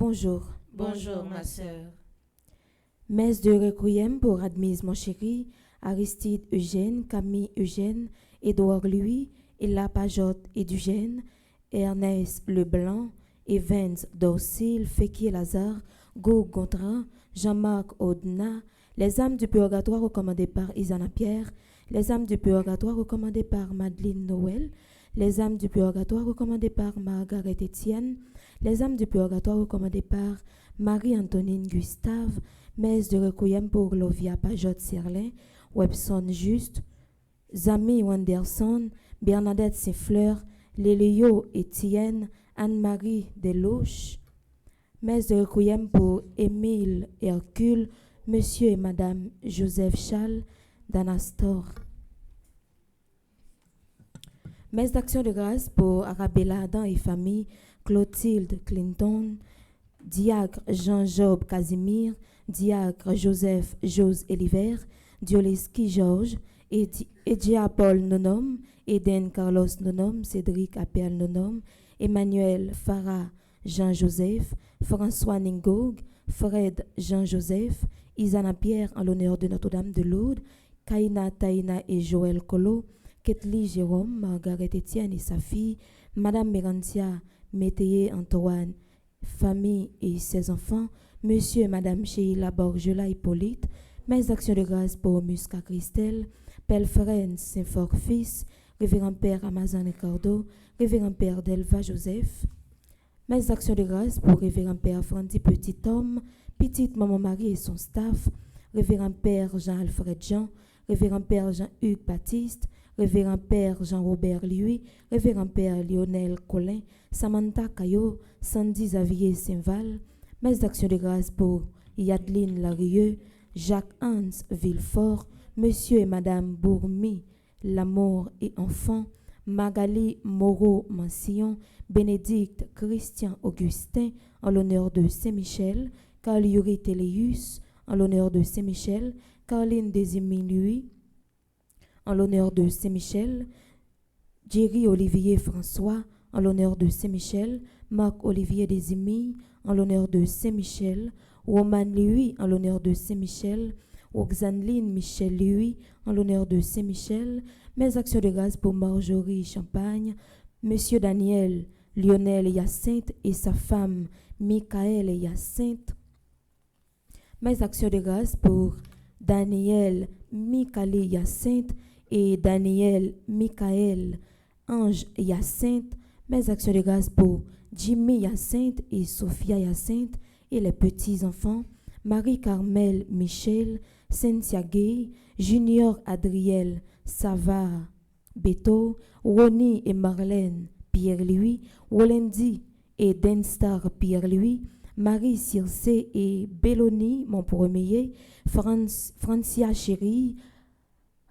Bonjour. Bonjour, ma sœur. Messe de requiem pour Admise mon chéri, Aristide Eugène, Camille Eugène, Édouard Louis, Ella Pajotte et Dugène, Ernest Leblanc, Evans Dorcil, Fekir Lazare, Go Gontran, Jean-Marc Audna, les âmes du purgatoire recommandées par Isana Pierre, les âmes du purgatoire recommandées par Madeleine Noël, les âmes du purgatoire recommandées par Margaret Etienne, les âmes du purgatoire recommandées par Marie-Antonine Gustave, messe de requiem pour Lovia Pajotte Serlin, Webson Juste, Zami Wanderson, Bernadette Saint-Fleur, Lélio Etienne, Anne-Marie Deloche, messe de requiem pour Émile Hercule, Monsieur et Madame Joseph Chal d'Anastor. Messe d'action de grâce pour Arabella Adam et famille, Clotilde Clinton, Diacre Jean-Job Casimir, Diacre Joseph Jose Eliver, Dioleski Georges, Edia Paul Nonom, Eden Carlos Nonom, Cédric Appel Nonom, Emmanuel Farah Jean-Joseph, François Ningog, Fred Jean-Joseph, Isana Pierre en l'honneur de Notre-Dame de Lourdes, Kaina Taina et Joël Colo, Ketli Jérôme, Margaret Etienne et sa fille, Madame Mérantia Métayer Antoine, famille et ses enfants, Monsieur et Madame Sheila Borgela Hippolyte, messe d'action de grâce pour Musca Christelle, Pelfren Saint-Fort fils, Révérend Père Amazon Ricardo, Révérend Père Delva Joseph, messe d'action de grâce pour Révérend Père Frandy Petit Homme, Petite Maman Marie et son staff, Révérend Père Jean-Alfred Jean, Révérend Père Jean-Hugues Baptiste, Révérend Père Jean-Robert Louis, Révérend Père Lionel Collin, Samantha Caillot, Sandy Xavier Saint-Val, messe d'action de grâce pour Yadeline Larieux, Jacques-Hans Villefort, Monsieur et Madame Bourmi, L'amour et enfant, Magali Moreau Mansillon, Bénédicte Christian Augustin, en l'honneur de Saint-Michel, Carl Yuri Téléus, en l'honneur de Saint-Michel, Caroline Desimie Louis, en l'honneur de Saint-Michel, Jerry Olivier François, en l'honneur de Saint-Michel, Marc Olivier Desimie, en l'honneur de Saint-Michel, Roman Louis, en l'honneur de Saint-Michel, Roxane-Line Michel Louis, en l'honneur de Saint-Michel, mes actions de grâce pour Marjorie Champagne, Monsieur Daniel Lionel Hyacinthe et sa femme Michael Hyacinthe, mes actions de grâce pour Daniel Michael Hyacinthe et Daniel Michael Ange Hyacinthe, mes actions de grâce pour Jimmy Hyacinthe et Sophia Hyacinthe et les petits-enfants, Marie-Carmel Michel, Cynthia Gay, Junior Adriel Savard Beto, Ronnie et Marlène Pierre-Louis, Wolendi et Denstar Pierre-Louis, Marie Circé et Belloni, mon premier, Francia Chérie,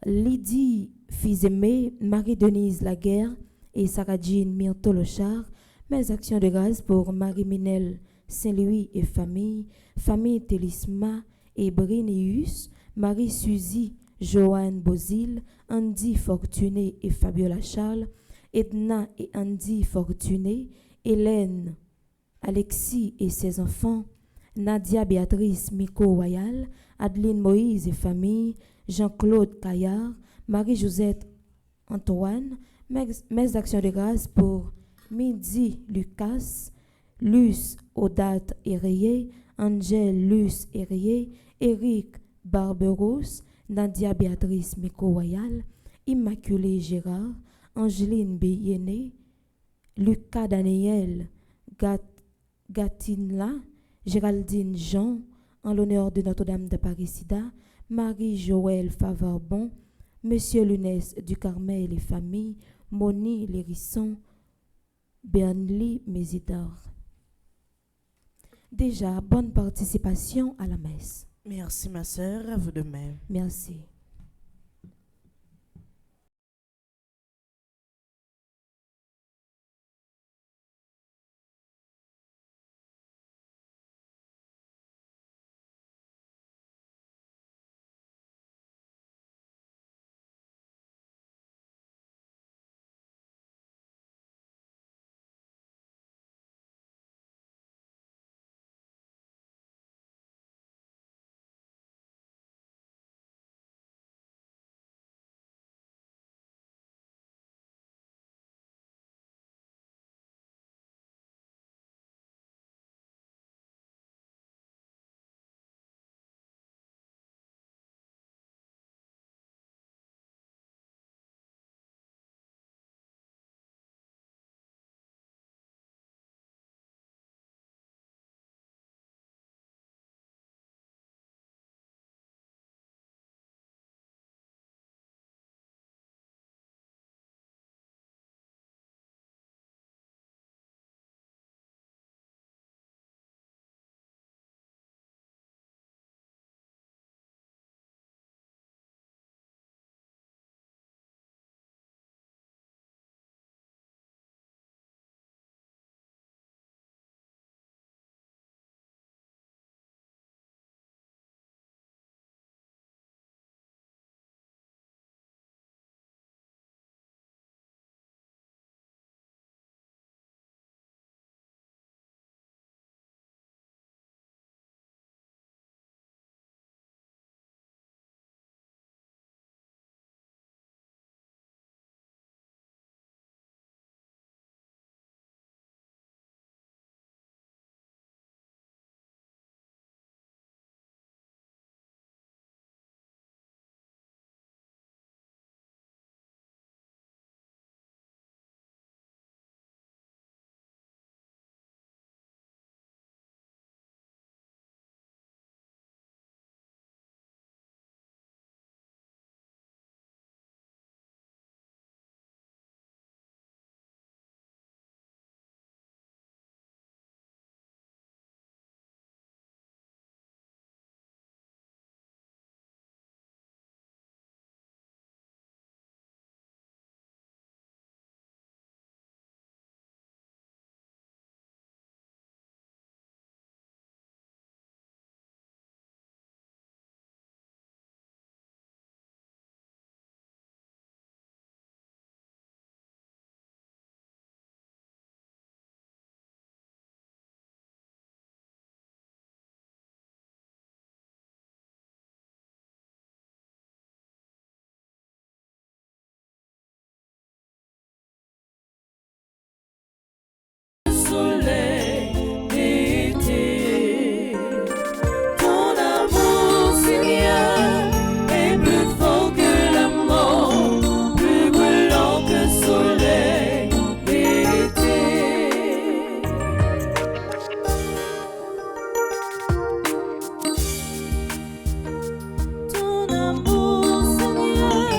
Lydie Fils-Aimé, Marie-Denise Laguerre et Sarah-Jean Myrtolochard, mes actions de grâce pour Marie-Minelle Saint-Louis et famille, famille Télisma et Brénéus, Marie-Suzy, Joanne Bozil, Andy Fortuné et Fabiola Charles, Edna et Andy Fortuné, Hélène, Alexis et ses enfants, Nadia Béatrice Miko Royal, Adeline Moïse et famille, Jean-Claude Caillard, Marie-Josette Antoine, mes actions de grâce pour Midi Lucas, Luce Odate Hérayé, Angèle Luce Hérayé, Éric Barberos, Nadia Béatrice Miko Royal, Immaculée Gérard, Angeline Béyéné, Lucas Daniel Gatinla, Géraldine Jean, en l'honneur de Notre-Dame de Paris-Sida, Marie-Joëlle Favarbon, Monsieur Lunès du Carmel et famille, Moni Lérisson, Bernly Mésidor. Déjà, bonne participation à la messe. Merci ma sœur, à vous de même. Merci. Soleil d'été, ton amour, Seigneur, est plus fort que la mort, plus brûlant que le soleil d'été. Ton amour, Seigneur,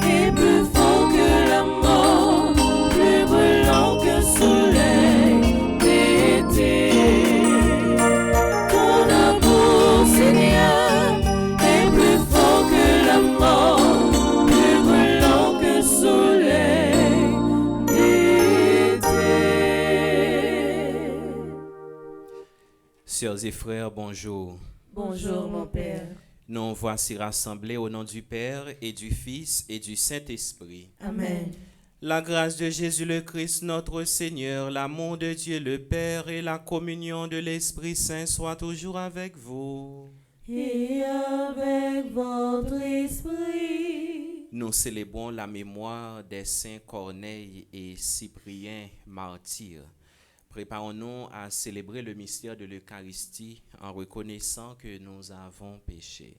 est plus fort que la mort, plus brûlant que le soleil d'été. Ton amour, Seigneur, est plus fort que la mort, plus brûlant que le soleil d'été. Sœurs et frères, bonjour. Bonjour mon Père. Nous voici rassemblés au nom du Père et du Fils et du Saint-Esprit. Amen. La grâce de Jésus le Christ, notre Seigneur, l'amour de Dieu le Père et la communion de l'Esprit Saint soient toujours avec vous. Et avec votre esprit. Nous célébrons la mémoire des saints Corneille et Cyprien martyrs. Préparons-nous à célébrer le mystère de l'Eucharistie en reconnaissant que nous avons péché.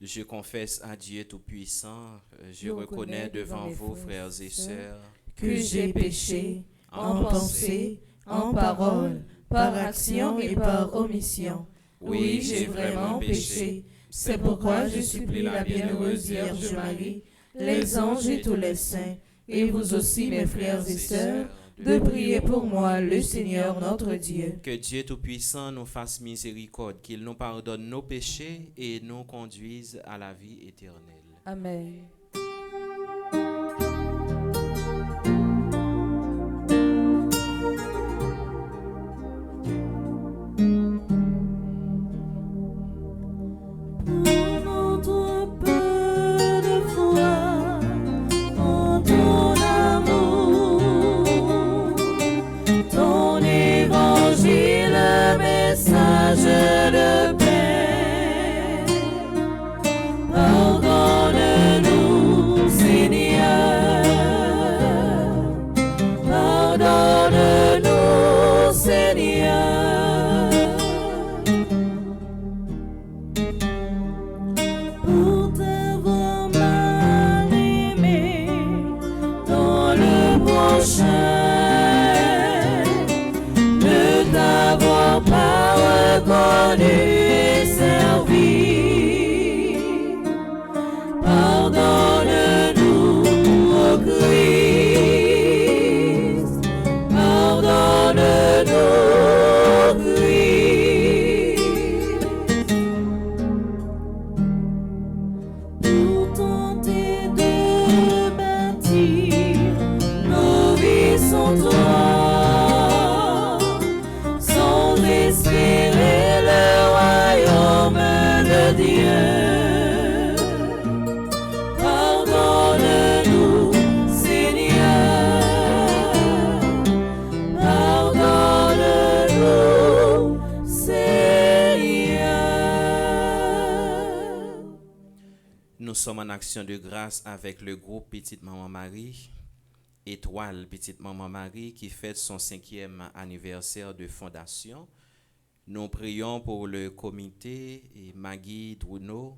Je confesse à Dieu Tout-Puissant, je reconnais devant vous, frères et sœurs, Que j'ai péché en pensée, en parole, par action et par omission. Oui, j'ai vraiment péché. C'est pourquoi je supplie la bienheureuse Vierge Marie, les anges et tous les saints, et vous aussi mes frères et sœurs, de prier pour moi, le Seigneur notre Dieu. Que Dieu Tout-Puissant nous fasse miséricorde, qu'il nous pardonne nos péchés et nous conduise à la vie éternelle. Amen. Nous sommes en action de grâce avec le groupe Petite Maman Marie, Étoile Petite Maman Marie, qui fête son 5e anniversaire de fondation. Nous prions pour le comité et Maggie Druno,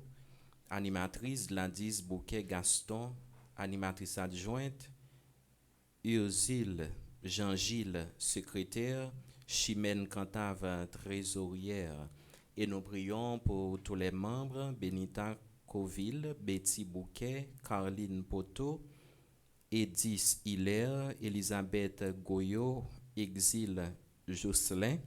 animatrice, Gladys Bouquet-Gaston, animatrice adjointe, Ursule Jean-Gilles, secrétaire, Chimène Cantave, trésorière. Et nous prions pour tous les membres, Benita Coville, Betty Bouquet, Caroline Poteau, Edith Hilaire, Elisabeth Goyot, Exil Jocelyn,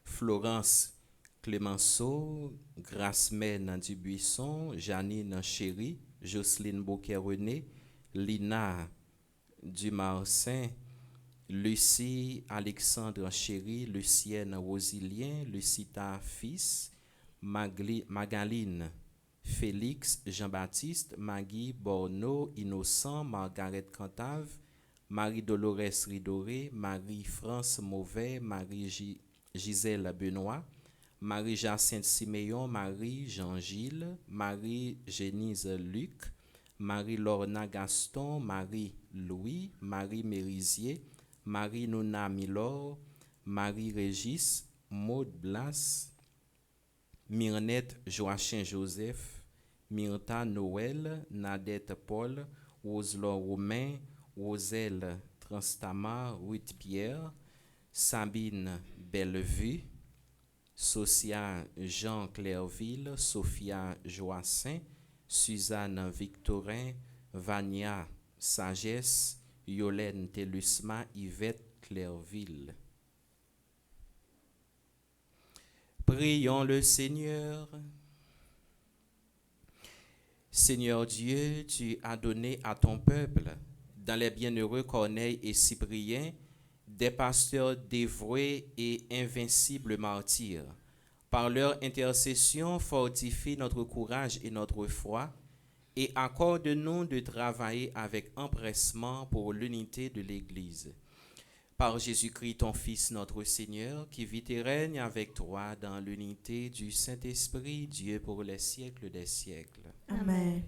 Florence Clémenceau, Gracemène Dubuisson, Janine Chéry, Jocelyne Bouquet-René, Lina Dumarcin, Lucie Alexandre Chéry, Lucienne Rosilien, Lucita Fils, Magaline Félix Jean-Baptiste, Maggie Borneau, Innocent, Margaret Cantave, Marie-Dolores Ridoré, Marie-France Mauvais, Marie-Gisèle Benoît, Marie-Jacinthe Siméon, Marie-Jean-Gilles, Marie-Génise Luc, Marie-Lorna Gaston, Marie-Louis, Marie-Mérisier, Marie-Nouna Milor, Marie-Régis, Maud Blas, Myrnette Joachim Joseph, Myrta Noël, Nadette Paul, Roselor Romain, Roselle Transtamar, Ruth Pierre, Sabine Bellevue, Socia Jean Clairville, Sophia Joassin, Suzanne Victorin, Vania Sagesse, Yolène Telusma, Yvette Clairville. Prions le Seigneur. Seigneur Dieu, tu as donné à ton peuple, dans les bienheureux Corneille et Cyprien, des pasteurs dévoués et invincibles martyrs. Par leur intercession, fortifie notre courage et notre foi, et accorde-nous de travailler avec empressement pour l'unité de l'Église. Par Jésus-Christ, ton Fils, notre Seigneur, qui vit et règne avec toi dans l'unité du Saint-Esprit, Dieu pour les siècles des siècles. Amen.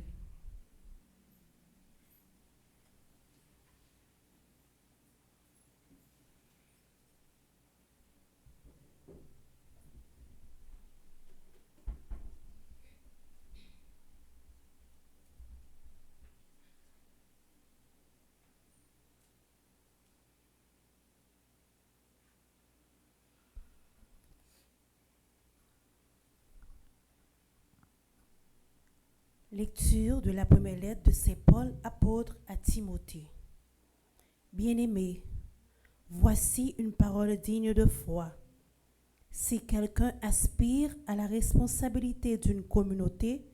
Lecture de la première lettre de Saint Paul, apôtre à Timothée. Bien-aimés, voici une parole digne de foi. Si quelqu'un aspire à la responsabilité d'une communauté,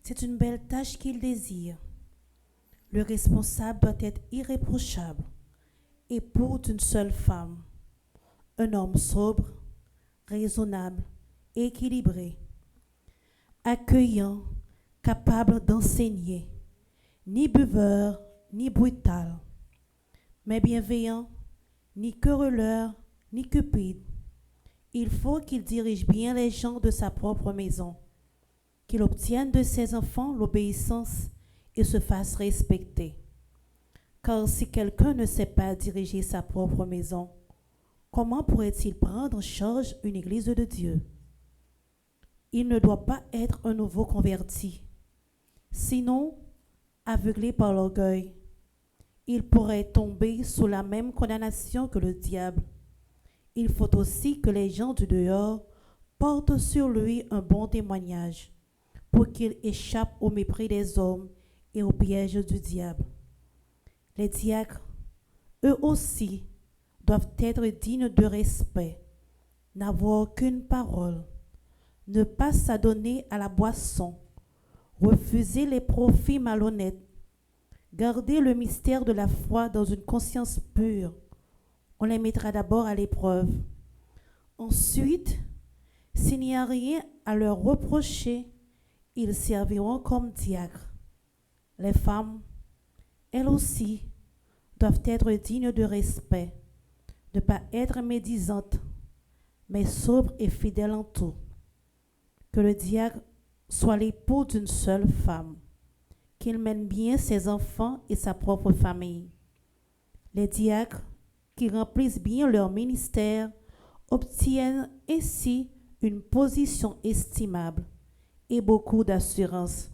c'est une belle tâche qu'il désire. Le responsable doit être irréprochable, époux d'une seule femme, un homme sobre, raisonnable, équilibré, accueillant, capable d'enseigner, ni buveur, ni brutal, mais bienveillant, ni querelleur, ni cupide. Il faut qu'il dirige bien les gens de sa propre maison, qu'il obtienne de ses enfants l'obéissance et se fasse respecter. Car si quelqu'un ne sait pas diriger sa propre maison, comment pourrait-il prendre en charge une église de Dieu? Il ne doit pas être un nouveau converti. Sinon, aveuglé par l'orgueil, il pourrait tomber sous la même condamnation que le diable. Il faut aussi que les gens du dehors portent sur lui un bon témoignage pour qu'il échappe au mépris des hommes et au piège du diable. Les diacres, eux aussi, doivent être dignes de respect, n'avoir aucune parole, ne pas s'adonner à la boisson, refuser les profits malhonnêtes, garder le mystère de la foi dans une conscience pure. On les mettra d'abord à l'épreuve. Ensuite, s'il n'y a rien à leur reprocher, ils serviront comme diacres. Les femmes, elles aussi, doivent être dignes de respect, ne pas être médisantes, mais sobres et fidèles en tout. Que le diacre soit l'époux d'une seule femme, qu'il mène bien ses enfants et sa propre famille. Les diacres qui remplissent bien leur ministère obtiennent ainsi une position estimable et beaucoup d'assurance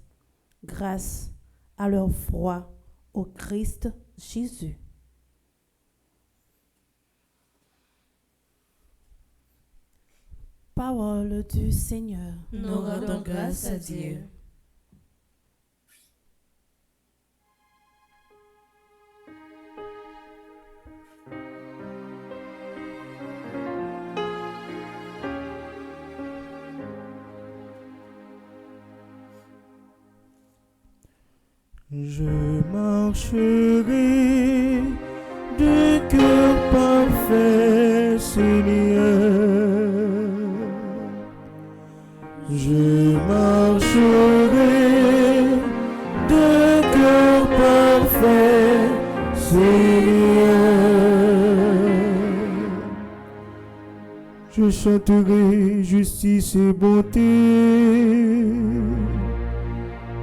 grâce à leur foi au Christ Jésus. Parole du Seigneur. Nous rendons grâce à Dieu. Je marcherai de cœur parfait, Seigneur. Je marcherai de cœur parfait, Seigneur. Je chanterai justice et bonté.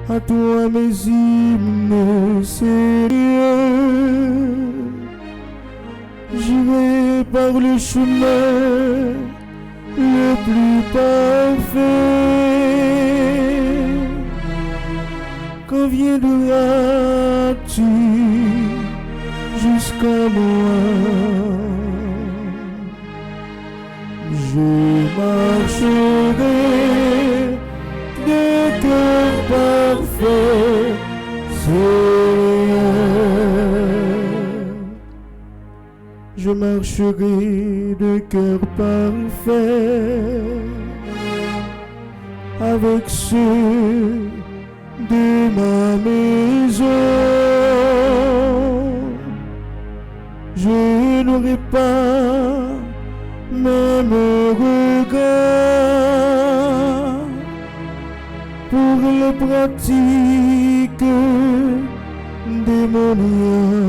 À toi mes hymnes, Seigneur. J'irai par le chemin le plus parfait. Quand viendras-tu jusqu'à moi? Je marcherai de cœur parfait, Seigneur. Je marcherai de cœur parfait avec ceux de ma maison. Je n'aurai pas même regard pour les pratiques démoniaques.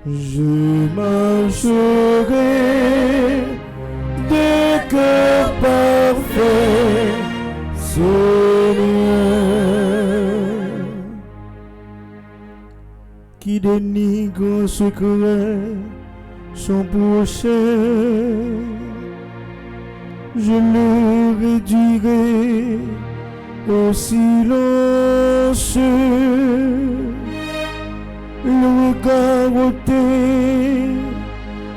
Je marcherai de cœur parfait, Seigneur. Qui dénigre en secret son prochain, je le réduirai au silence. Le regard ôté,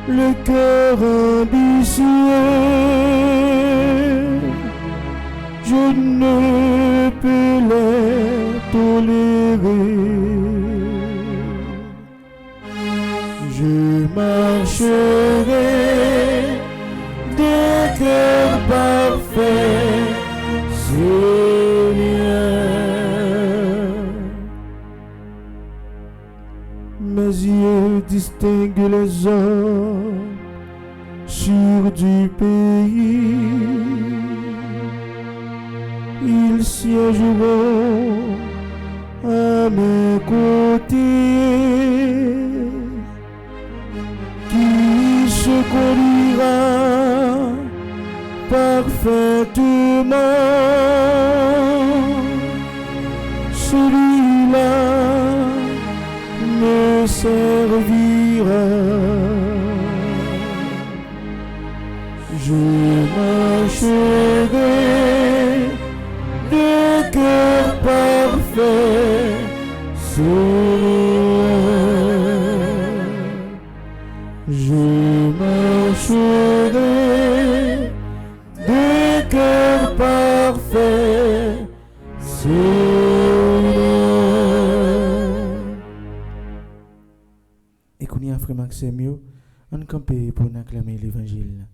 le cœur ambitieux, ne peux les tolérer. Je marcherai d'un cœur parfait, Seigneur. Mes yeux distinguent les hommes sur du pays. Ils siégeront à mes côtés. Qui se conduira parfaitement? Celui-là me servira. Je marcherai de cœur parfait, Seigneur. Je marcherai de cœur parfait, Seigneur. Et qu'on y a frère Maxime, on campe pour acclamer l'évangile.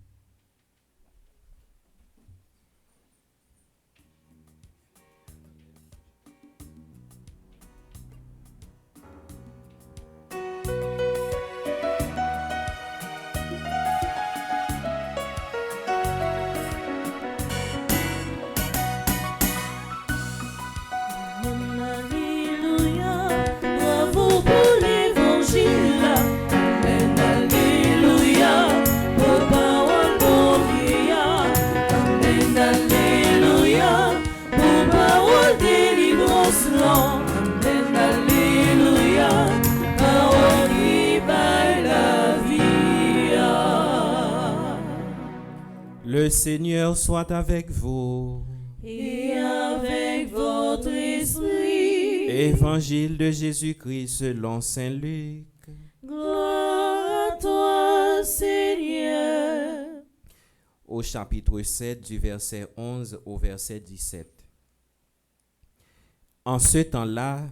Le Seigneur soit avec vous. Et avec votre esprit. Évangile de Jésus-Christ selon saint Luc. Gloire à toi, Seigneur. Au chapitre 7 du verset 11 au verset 17. En ce temps-là,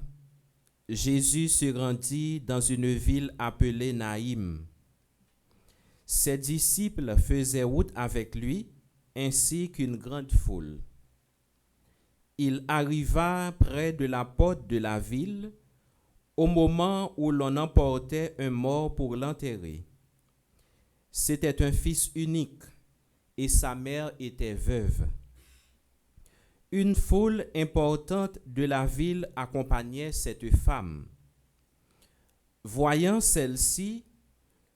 Jésus se rendit dans une ville appelée Naïm. Ses disciples faisaient route avec lui, ainsi qu'une grande foule. Il arriva près de la porte de la ville, au moment où l'on emportait un mort pour l'enterrer. C'était un fils unique, et sa mère était veuve. Une foule importante de la ville accompagnait cette femme. Voyant celle-ci,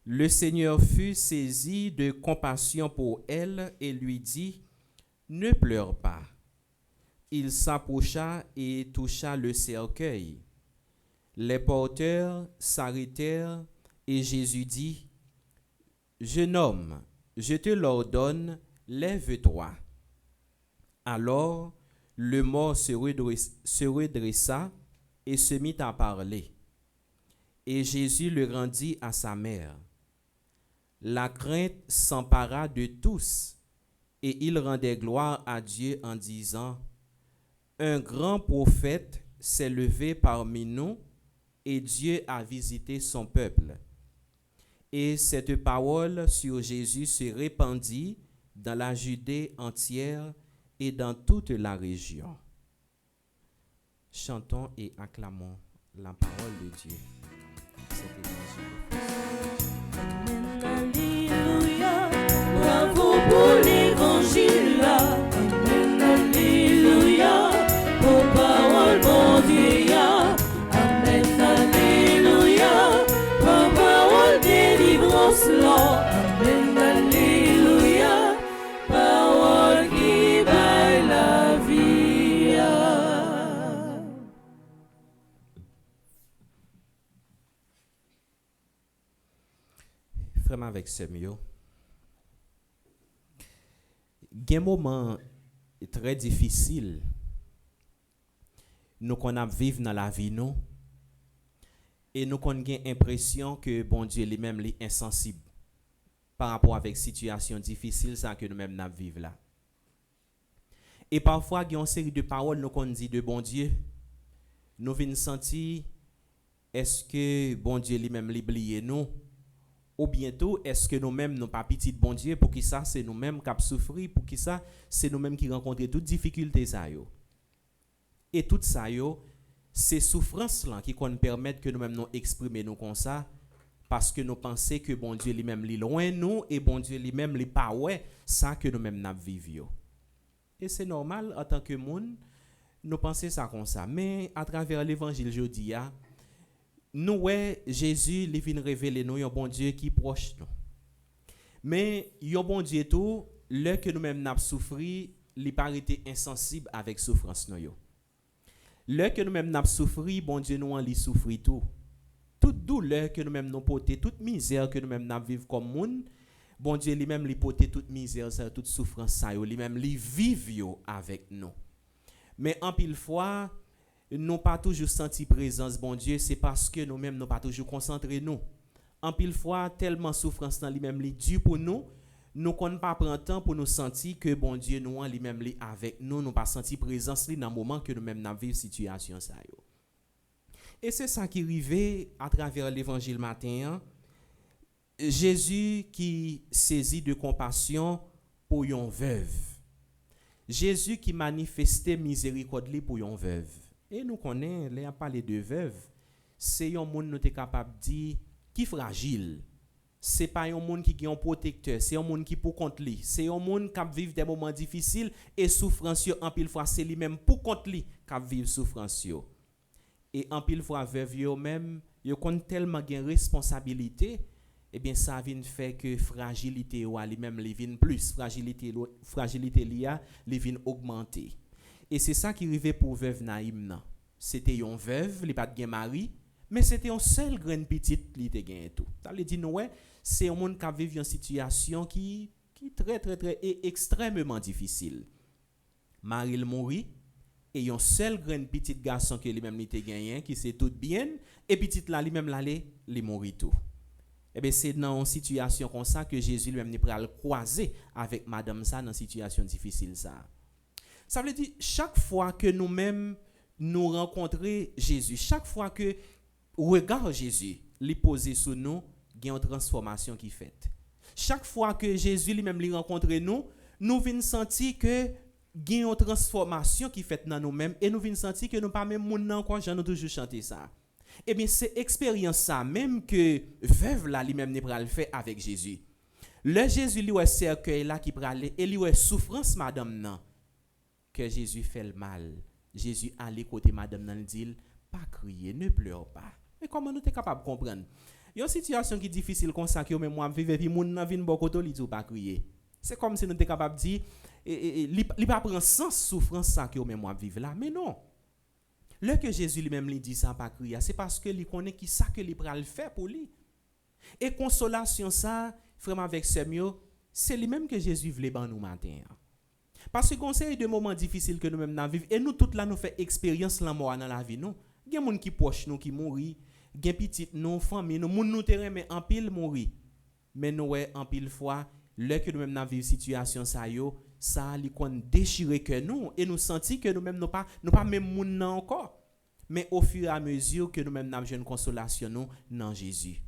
le Seigneur fut saisi de compassion pour elle et lui dit, « Ne pleure pas. » Il s'approcha et toucha le cercueil. Les porteurs s'arrêtèrent et Jésus dit, « Jeune homme, je te l'ordonne, lève-toi. » Alors, le mort se redressa et se mit à parler. Et Jésus le rendit à sa mère. La crainte s'empara de tous, et ils rendaient gloire à Dieu en disant, « Un grand prophète s'est levé parmi nous, et Dieu a visité son peuple. » Et cette parole sur Jésus se répandit dans la Judée entière et dans toute la région. Chantons et acclamons la parole de Dieu. Cet évangile. Alléluia, bravo pour l'évangile. Amen, alléluia, pour parole mon Dieu. Amen, alléluia, pour parole délivrance là. Amen, alléluia, parole qui baille la vie. Frère avec ce mieux. Il y a un moment très difficile nous qu'on a vivre dans la vie nous et nous qu'on a l'impression que bon Dieu lui-même est insensible par rapport avec situation difficile ça que nous-mêmes n'a vivre là. Et parfois, il y a une série de paroles nous qu'on dit de bon Dieu. Nous venons sentir, est-ce que bon Dieu lui-même l'oublié nous? Ou bientôt, est-ce que nous-mêmes, nous pas petit bon Dieu, pour qui ça, c'est nous-mêmes qui souffrir, pour qui ça, c'est nous-mêmes qui rencontrons toutes difficultés ça yo. Et tout ça yo, ces souffrances là qui nous permettent que nous-mêmes nous exprimer nous comme ça, parce que nous pensons que bon Dieu lui-même est loin nous et bon Dieu lui-même n'est pas ouais ça que nous-mêmes nous vivons. Et c'est normal en tant que monde, nous pensons ça comme ça. Mais à travers l'évangile jeudi, nous ouais Jésus il vient révéler nous un bon Dieu qui est proche nous. Mais un bon Dieu tout, le que nous-mêmes nous souffri, il pas été insensible avec souffrance nous yo. Le que nous-mêmes nous souffri, bon Dieu nous en li souffri tout. Toute douleur que nous-mêmes nous porter, toute misère que nous-mêmes nous vivons comme monde, bon Dieu lui-même lui porter toute misère, ça, toute souffrance ça yo, lui-même lui vivre avec nous. Mais en pile fois, nous pas toujours senti présence bon Dieu, c'est parce que nous-mêmes nous pas toujours concentré nous. En pile fois, tellement souffrance dans lui-même lui dur pour nous, nous qu'on pas prendre temps pour nous sentir que bon Dieu nous lui-même lui avec nous, nous pas senti présence lui dans le moment que nous-mêmes nous vivons situation ça yo. Et c'est ça qui arrivait à travers l'évangile matin. Jésus qui saisit de compassion pour une veuve. Jésus qui manifestait miséricorde pour une veuve. Et nous connaissons, les parler de veuve, c'est un monde nous est capable de dire qui fragile. C'est pas un monde qui est un protecteur, c'est un monde qui pour contre lui. C'est un monde qui vit des moments difficiles et souffrance en pile fois c'est lui-même pour contre lui qui vit souffrance. Et en pile fois veuve yo même yo kon tellement gen responsabilité et bien ça vient faire que fragilité ou lui-même li vinn plus fragilité lia li vinn augmenter. Et c'est ça qui arrivait pour veuve Naïm nan. C'était une veuve, li pas gen mari, mais c'était un seul grain petite li te gen tout. Ça veut dire ouais, c'est un monde qui vit une situation qui très et extrêmement difficile. Mari il mourit et un seul grand petit garçon que lui-même était gagné qui c'est tout bien et petit là lui-même là les mourir tout. Et bien c'est dans une situation comme ça que Jésus lui-même n'est pas le croiser avec madame ça dans une situation difficile ça. Ça veut dire chaque fois que nous-mêmes nous rencontrons Jésus, chaque fois que regard Jésus lui posé sur nous, il y a une transformation qui fait. Chaque fois que Jésus lui-même lui rencontre nous, nous venons sentir que il y a une transformation qui fait dans nous-mêmes et nous venons sentir que nous pas même moun encore j'en toujours chanter ça. Et bien c'est expérience ça même que veuve là lui-même n'est pas le faire avec Jésus. Le Jésus lui ouais cercueil là qui pral et lui ouais souffrance madame nan que Jésus fait le mal. Jésus allait côté madame nan dit pas crier, ne pleure pas. Mais comment nous t'es capable de comprendre? Il y a une situation qui est difficile comme ça que même moi vivre puis moun nan vinn bon côté li tout pas crier. C'est comme si nous t'es capable de dire il pas prendre sans souffrance ça que même moi vivre là mais non le que Jésus lui-même lui dit ça pas crier c'est parce que il connaît qui ça que il pral faire pour lui et consolation ça vraiment avec Samuel c'est lui-même que Jésus voulait ban nous matin parce que conseil de moments difficiles que nous même dans vivre et nous toutes là nous fait expérience la mort dans la vie nous il y a monde qui proche nous qui mourir il y a petit nous famille nous monde nous terrain mais en pile mourir mais nous ouais en pile fois le que nous même dans vivre situation ça yo ça li kon déchirer que nous et nous sentir que nous même nous pas même moun encore mais au fur et à mesure que nous même n'a une consolation nous dans Jésus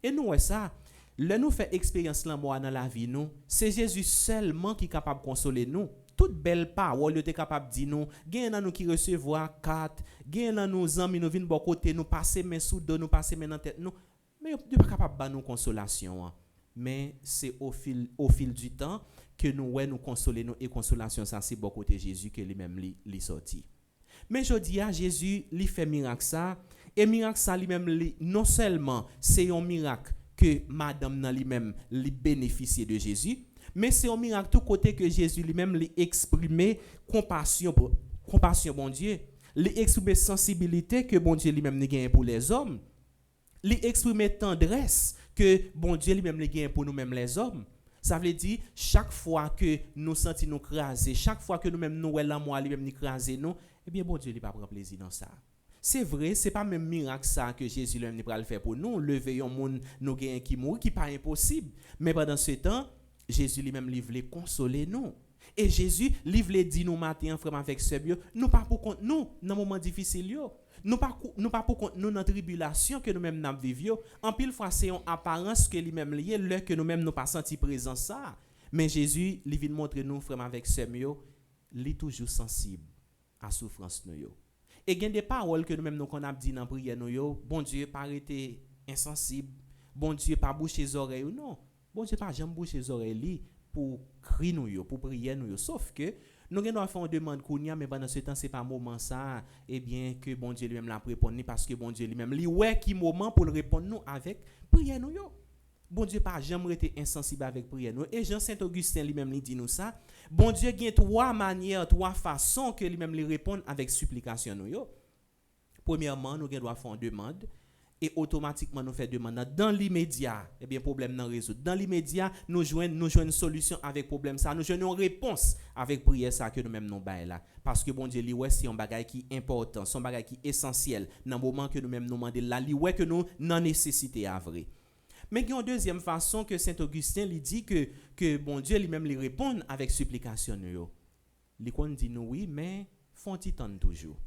et nous ouais ça le nous fait expérience là moi dans la vie nous c'est Jésus seulement qui capable consoler nous toute belle parole il était capable dire nous gain dans nous qui recevoir carte gain dans nous amis nous vinn bon côté nous passer main sous dos nous passer main dans tête nous mais il pas capable ba nous consolation mais c'est au fil du temps que nous consoler nous et consolation ça c'est bon côté Jésus que lui-même li sorti. Mais je dis à Jésus lui fait miracle ça et miracle ça lui-même non seulement c'est un miracle que madame nan lui-même li bénéficier de Jésus mais c'est un miracle tout côté que Jésus lui-même li exprimer compassion bon Dieu, li exprimer sensibilité que bon Dieu lui-même gagne pour les hommes, li exprimer tendresse que bon Dieu lui-même gagne pour nous-mêmes les hommes. Ça veut dire chaque fois que nous sentons nous craser, chaque fois que nous-mêmes nous l'amour lui-même nous craser nous, eh bien bon Dieu il pas prendre plaisir dans ça. C'est vrai, c'est pas même miracle ça que Jésus lui-même va le faire pour nous, lever un monde nous gagne qui mourit qui pas impossible, mais pendant ce temps, Jésus lui-même voulait consoler nous. Et Jésus livre les dit nous matin frère avec sœur, nous pas pour compte nous dans moment difficile yo. Nous pas pour compte nous dans tribulation que nous même n'a vivio. En pile fois c'est une apparence que lui même lié le que nous même nous pas senti présence ça. Mais Jésus lui vient montrer nous frère avec sœur, li toujours sensible à souffrance nous yo. Et il y a des paroles que nous-mêmes nous connaissons dit dans la prière nous yo, bon Dieu pas été insensible, bon Dieu pas boucher les oreilles non. Bon Dieu pas jamais boucher les oreilles li pour crier nous yo, pour prier nous yo, sauf que nous devons faire une demande kounya mais pendant ce temps c'est pas moment ça et bien que bon Dieu lui-même l'a répondre parce que bon Dieu lui-même li ouais qui moment pour le répondre nous avec prière nous yo. Bon Dieu pas jamais été insensible avec prière nous et Jean Saint-Augustin lui-même lui dit nous ça. Bon Dieu il y a trois manières, trois façons que lui-même lui répondre avec supplication nous yo. Premièrement, nous devons faire une demande et automatiquement nous faisons demande dans l'immédiat, eh bien problème non résoudre. Dans l'immédiat, nous joignons une solution avec problème ça, nous joignons une réponse avec prière ça que nous-mêmes nous bail là parce que bon Dieu li ouais c'est un bagage qui important, son bagage qui essentiel dans le moment que nous-mêmes nous demander là, li ouais que nous non nécessité à vrai. Mais il y a une deuxième façon que Saint-Augustin lui dit que bon Dieu lui-même lui répond avec supplication nous. Li kon dit nous oui, mais font-ils temps toujours.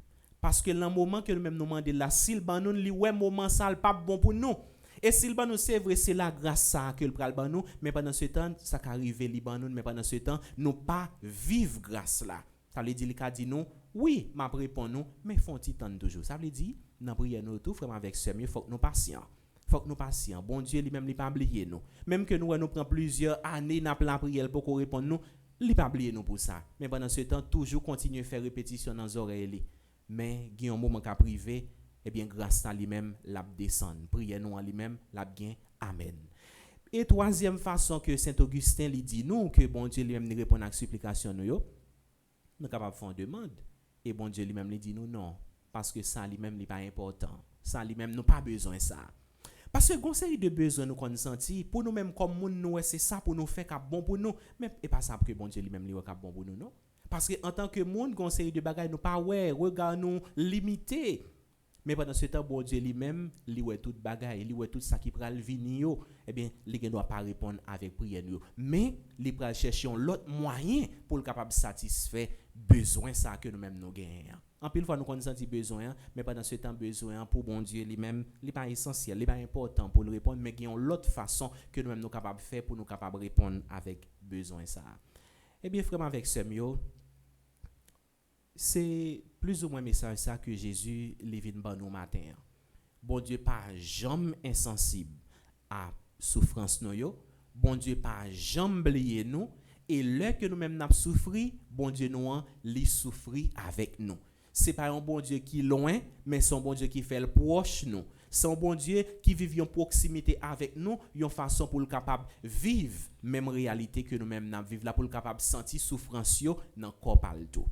Parce que dans le moment que nous-mêmes nous demandons là, s'il ban nous li ouais moment ça pas bon pour nous. Et s'il ban nous c'est vrai c'est la grâce ça que le pral ban nous, mais pendant ce temps ça qu'arrive li ban nous, mais pendant ce temps nous pas vivre grâce là. Ça veut dire qu'il dit nous oui, m'a répond nous, mais font-ils temps toujours. Ça veut dire dans prière nous tout frère avec sœur, il faut que nous patients. Faut que nous patients. Bon Dieu lui-même il pas oublier nous. Même que nous prend plusieurs années dans la prière pour qu'on réponde nous, il pas oublier nous pour ça. Mais pendant ce temps toujours continuer faire répétition dans les oreilles. Mais il y a un moment qu'a privé, eh bien grâce à lui-même l'a descend. Prière nous à lui-même l'a bien amen. Et troisième façon que Saint-Augustin lui dit nous que bon Dieu lui-même nous répond à la supplication nous capable faire une demande et bon Dieu lui-même lui dit nous non parce que ça lui-même n'est pas important. Ça lui-même nous pas besoin ça. Parce que une série de besoins nous qu'on senti pour nous même comme monde nous c'est ça pour nous faire cap bon pour nous mais et pas ça que bon Dieu lui-même lui cap bon pour nous non parce que en tant que monde une série de bagages nous pas ouais regard nous limité mais pendant ce temps bon Dieu lui-même lui ouais toute bagaille lui ouais tout ça qui pral venir et bien il ne doit pas répondre avec prière nous mais il pral chercher l'autre moyen pour le capable satisfaire besoin ça que nous même nous gagnons. En pile fois nous connaissons des besoins mais pendant ce temps besoin pour bon Dieu lui-même il pas essentiel il pas important pour le répondre mais il y a l'autre façon que nous même nous capable faire pour nous capable répondre avec besoin ça. Et bien frère avec sœur c'est plus ou moins message ça que Jésus lui vient ban nous matin. Bon Dieu pas jamais insensible à souffrance nous yo. Bon Dieu pas jamais oublier nous et là que nous même n'a souffri, bon Dieu nous li souffri avec nous. C'est pas un bon Dieu qui est loin, mais c'est un bon Dieu qui fait le proche nous. C'est un bon Dieu qui vit en proximité avec nous, une façon pour le capable vivre même réalité que nous même n'a vivre là pour le capable sentir souffrance yo dans corps par tout.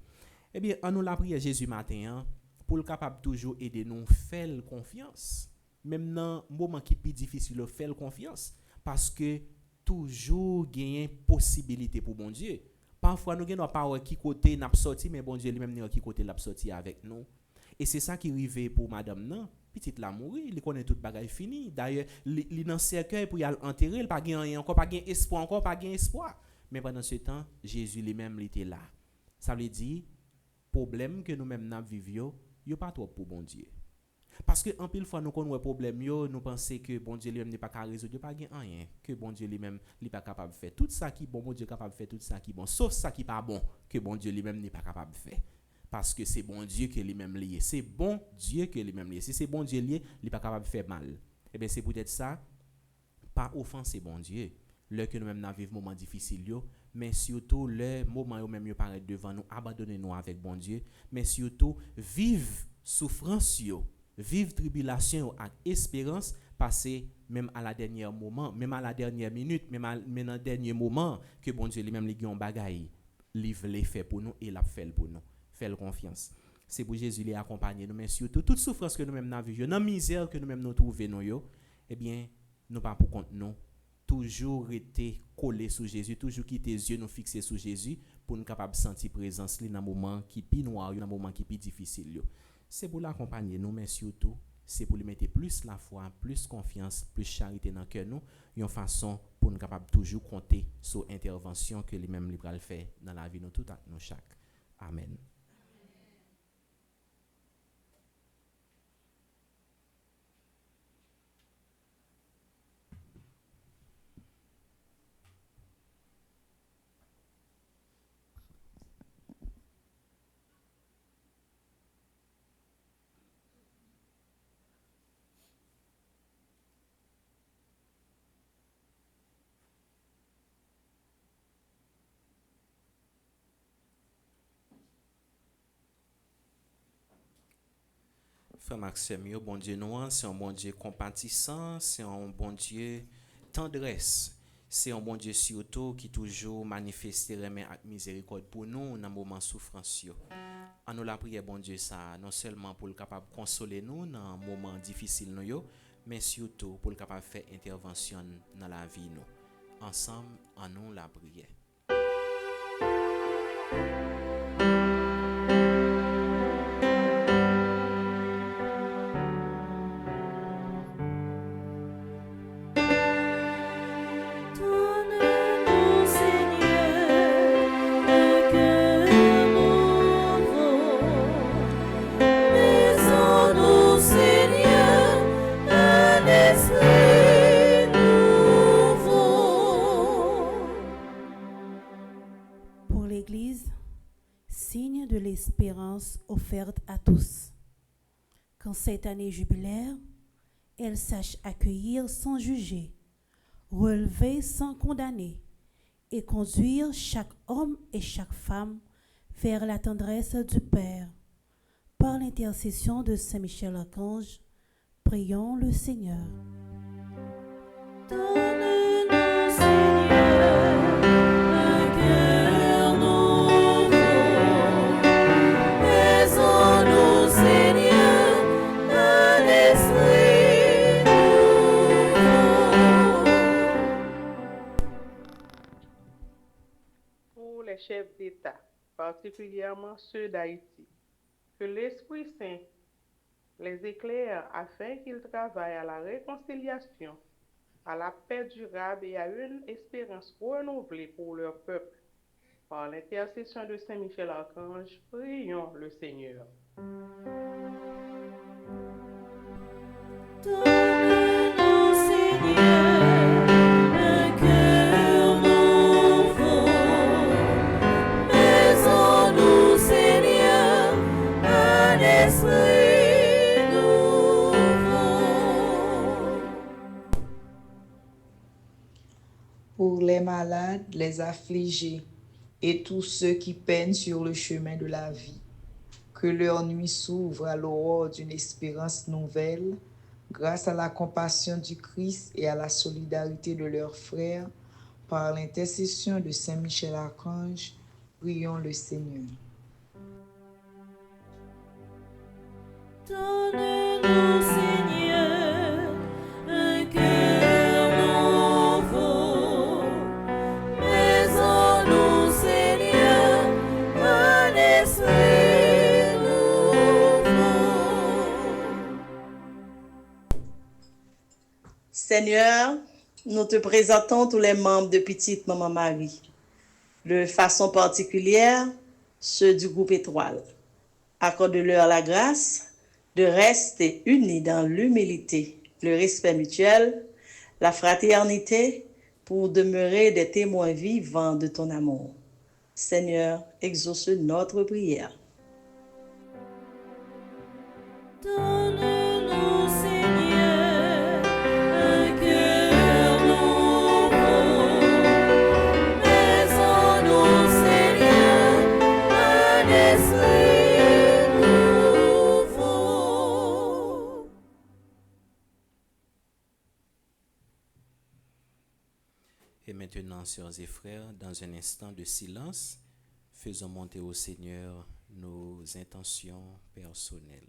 Eh bien, en nous la prière Jésus matin pour le capable toujours aider nous faire confiance. Même dans moment qui plus difficile, faire confiance parce que toujours gagner possibilité pour bon Dieu. Parfois nous gagnons pas qui côté n'a sorti mais bon Dieu lui-même qui côté l'a sorti avec nous. Et c'est ça qui arrive pour madame non, petite la mourir, il connaît toute bagaille fini. D'ailleurs, il dans cercueil pour y aller enterrer, il pas gain encore pas gain espoir encore pas gain espoir. Mais pendant ce temps, Jésus lui-même était là. Ça veut dire problème que nous-mêmes n'a vivio, yo pas trop pour bon Dieu. Parce que en pile fois nous connaissons problème yo, nous pensons que bon Dieu lui-même n'est pas capable résoudre, pas rien que bon Dieu lui-même n'est pas capable de faire. Tout ça qui bon Dieu capable de faire, tout ça qui bon, sauf ça qui pas bon que bon Dieu lui-même n'est pas capable de faire. Parce que c'est bon Dieu qui lui-même lié, c'est bon Dieu qui lui-même lié. Si c'est bon Dieu lié, il n'est pas capable de faire mal. Et bien c'est peut-être ça, pas offenser bon Dieu. Le que nous-mêmes n'a vivre moment difficile yo, mais surtout le moment où même yo paraît devant nous, abandonner nous avec bon Dieu, mais surtout vivre souffrance yo, vivre tribulation avec espérance, passer même à la dernière moment, même à la dernière minute, même dans le dernier moment que bon Dieu lui-même li gen bagaille, li veut faire pour nous et l'a fait pour nous. Faire confiance. C'est pour Jésus les accompagner nous mais surtout toute souffrance que nous même n'a vivre, dans misère que nous même nous trouver nous yo, eh bien nous pas pour compte nous toujours rester collé sur Jésus, toujours quitter les yeux nous fixer sur Jésus pour nous capable sentir présence li dans moment qui pi noir, dans moment qui pi difficile yo. C'est pour l'accompagner nous mais surtout c'est pour lui mettre plus la foi, plus confiance, plus charité dans le cœur nous, une façon pour nous capable toujours compter sur l'intervention que lui-même libéral fait dans la vie de nous tout à nous chaque. Amen. Frère Maxime, bon Dieu nous, c'est un bon Dieu compatissant, c'est un bon Dieu tendresse. C'est un bon Dieu surtout qui toujours manifeste remède et miséricorde pour nous dans moment de souffrance. En nous la prière bon Dieu ça non seulement pour le capable consoler nous dans moment difficile nous yo, mais surtout pour le capable faire intervention dans la vie nous. Ensemble en nous la prière. Pour l'Église, signe de l'espérance offerte à tous. Qu'en cette année jubilaire, elle sache accueillir sans juger, relever sans condamner et conduire chaque homme et chaque femme vers la tendresse du Père. Par l'intercession de Saint Michel Archange, prions le Seigneur. Donne-nous, Seigneur, un cœur nouveau. Fais-en-nous, Seigneur, un esprit nouveau. Pour les chefs d'État, particulièrement ceux d'Haïti, que l'Esprit Saint les éclaire afin qu'ils travaillent à la réconciliation, à la paix durable et à une espérance renouvelée pour leur peuple. Par l'intercession de Saint Michel Archange, prions le Seigneur. Donne-nous, Seigneur, un cœur nouveau. Fais-en-nous, Seigneur, un esprit nouveau. Pour les malades, les affligés et tous ceux qui peinent sur le chemin de la vie, que leur nuit s'ouvre à l'aurore d'une espérance nouvelle, grâce à la compassion du Christ et à la solidarité de leurs frères, par l'intercession de Saint Michel Archange, prions le Seigneur. Donne-nous, Seigneur, un cœur nouveau. Fais-en-nous, Seigneur, un esprit nouveau. Seigneur, nous te présentons tous les membres de Petite Maman Marie, de façon particulière ceux du groupe Étoile. Accorde-leur la grâce de rester unis dans l'humilité, le respect mutuel, la fraternité, pour demeurer des témoins vivants de ton amour. Seigneur, exauce notre prière. Donne-nous, Seigneur, un cœur nouveau. Fais-en-nous, Seigneur, un esprit nouveau. Et maintenant, sœurs et frères, dans un instant de silence, faisons monter au Seigneur nos intentions personnelles.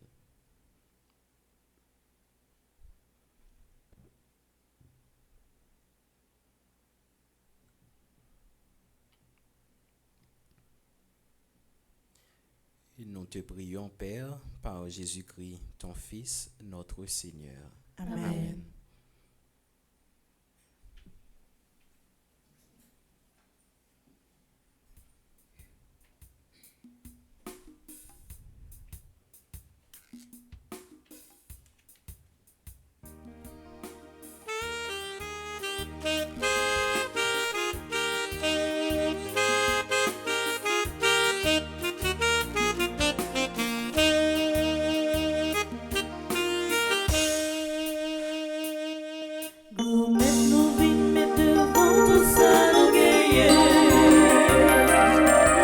Et Nous te prions, Père, par Jésus-Christ, ton Fils, notre Seigneur. Amen. Nous vîmes devant tout ça nous gagner.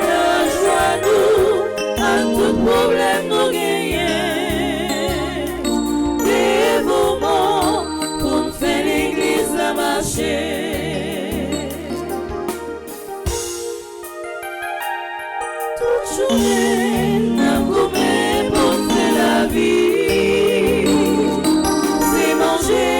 La joie nous, à tout problème nous gagner. Des moments pour nous faire l'église la marcher. Toute journée, nous goûter pour faire la vie. C'est manger.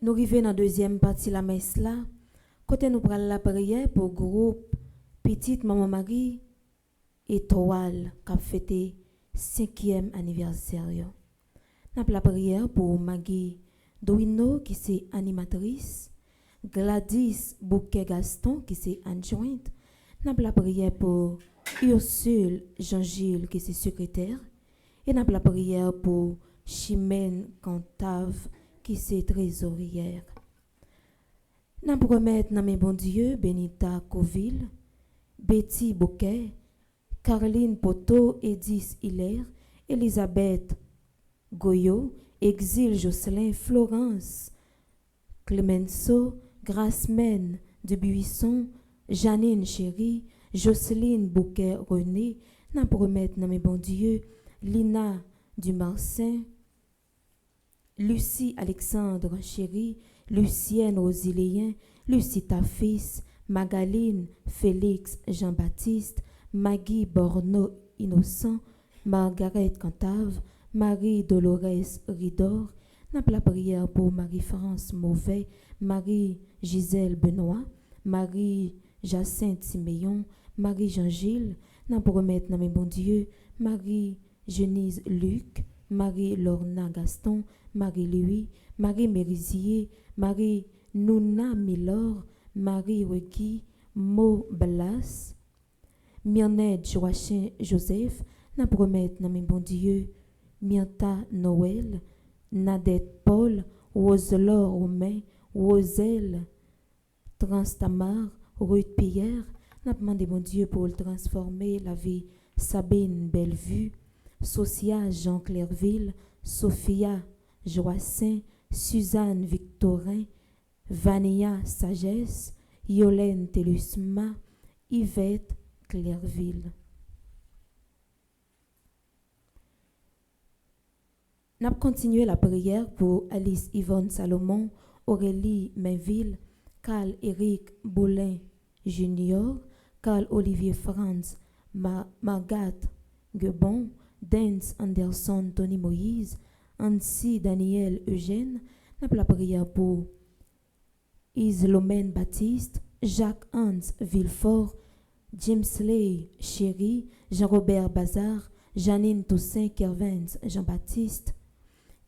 Nous arrivons dans la deuxième partie de la messe là. Côté nous prenons la prière pour le groupe Petite Maman Marie Étoile qui a fêté 5e anniversaire. Nous avons la prière pour Maggie Douino qui est animatrice, Gladys Bouquet Gaston qui est adjointe. Nous avons la prière pour Ursule Jean-Gilles qui est secrétaire. Et nous avons la prière pour Chimène Cantave qui est trésorière. Nous promettons dans mes bons dieux Benita Coville, Betty Bouquet, Caroline Poto, Edith Hilaire, Elisabeth Goyot, Exil Jocelyn, Florence Clemenceau, Gracemène de Buisson, Janine Chéri, Jocelyne Bouquet René. Nous promettons dans mes bons dieux Lina Dumarcin, Lucie Alexandre Chéri, Lucienne Rosilien, Lucie Tafis, Magaline Félix Jean-Baptiste, Maggie Borno Innocent, Margaret Cantave, Marie Dolores Ridor. N'a la prière pour Marie-France Mauvais, Marie Gisèle Benoît, Marie Jacinthe Siméon, Marie Jean-Gilles. N'a pour remettre dans mes bons dieux Marie Genise Luc, Marie Lorna Gaston, Marie Louis, Marie Mérisier, Marie Nouna Milor, Marie Regui, Mo Blas, Mionette Joachim Joseph. N'a pour remettre dans mes bons dieux Mianta Noël, Nadette Paul, Roselore Romain, Roselle Transtamar, Ruth Pierre. N'a demandé mon Dieu pour le transformer la vie Sabine Bellevue, Socia Jean Clairville, Sophia Joassin, Suzanne Victorin, Vania Sagesse, Yolène Telusma, Yvette Clairville. Nous avons continué la prière pour Alice Yvonne Salomon, Aurélie Mainville, Carl Éric Boulin Junior, Carl Olivier Franz, Margat Guebon, Dance Anderson Tony Moïse, Ansi Daniel Eugène. Nous avons la prière pour Islomène Baptiste, Jacques Hans Villefort, James Lay Chéri, Jean-Robert Bazar, Janine Toussaint Kervens Jean-Baptiste,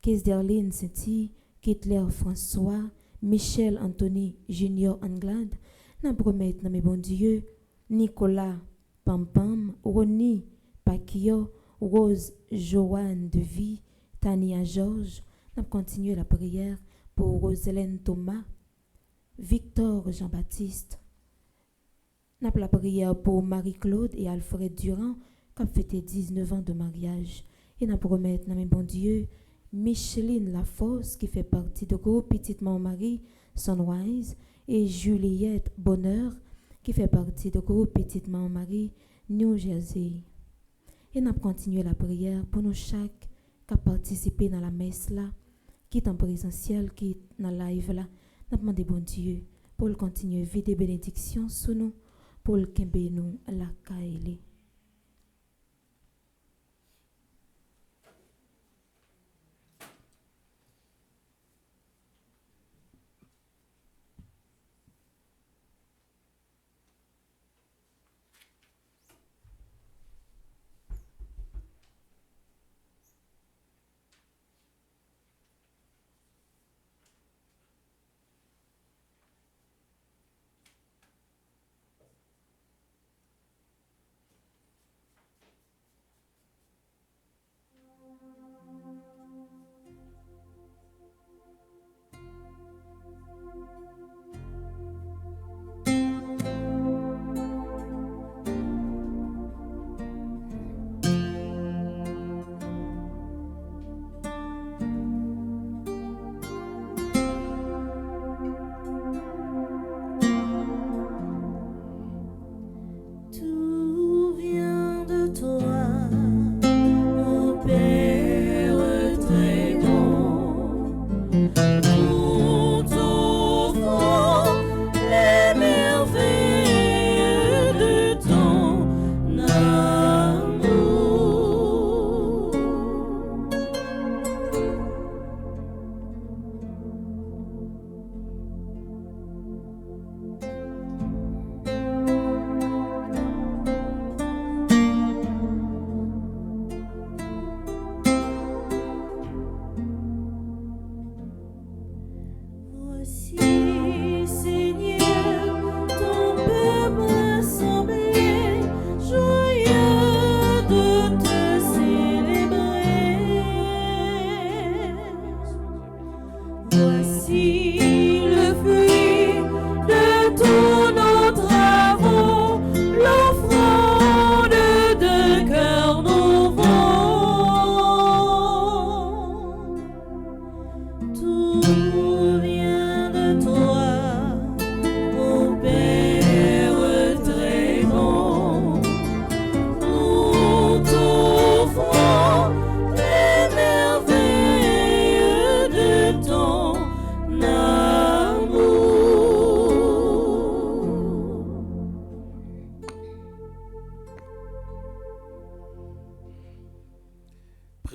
Kesderline Sainty, Kitler François, Michel Anthony Junior Anglade. Nous promettons dans mes bons dieux Nicolas Pam Pam, Roni, Pakio, Rose, Joanne de Vie, Tania Georges. Nous continuons la prière pour Roselaine Thomas, Victor Jean-Baptiste. Nous la prière pour Marie-Claude et Alfred Durand qui ont fêté 19 ans de mariage. Et nous promettons, mon bon Dieu, Micheline Lafosse qui fait partie du groupe Petite Maman Marie Sunrise et Juliette Bonheur qui fait partie du groupe Petite Maman Marie New Jersey. Et nous continuons la prière pour nous chaque qui a participé dans la messe là, qui est en présentiel, qui est dans la live là. Nous demandons bon Dieu pour le continuer vie des bénédictions sur nous, pour le kembe nous la kaele.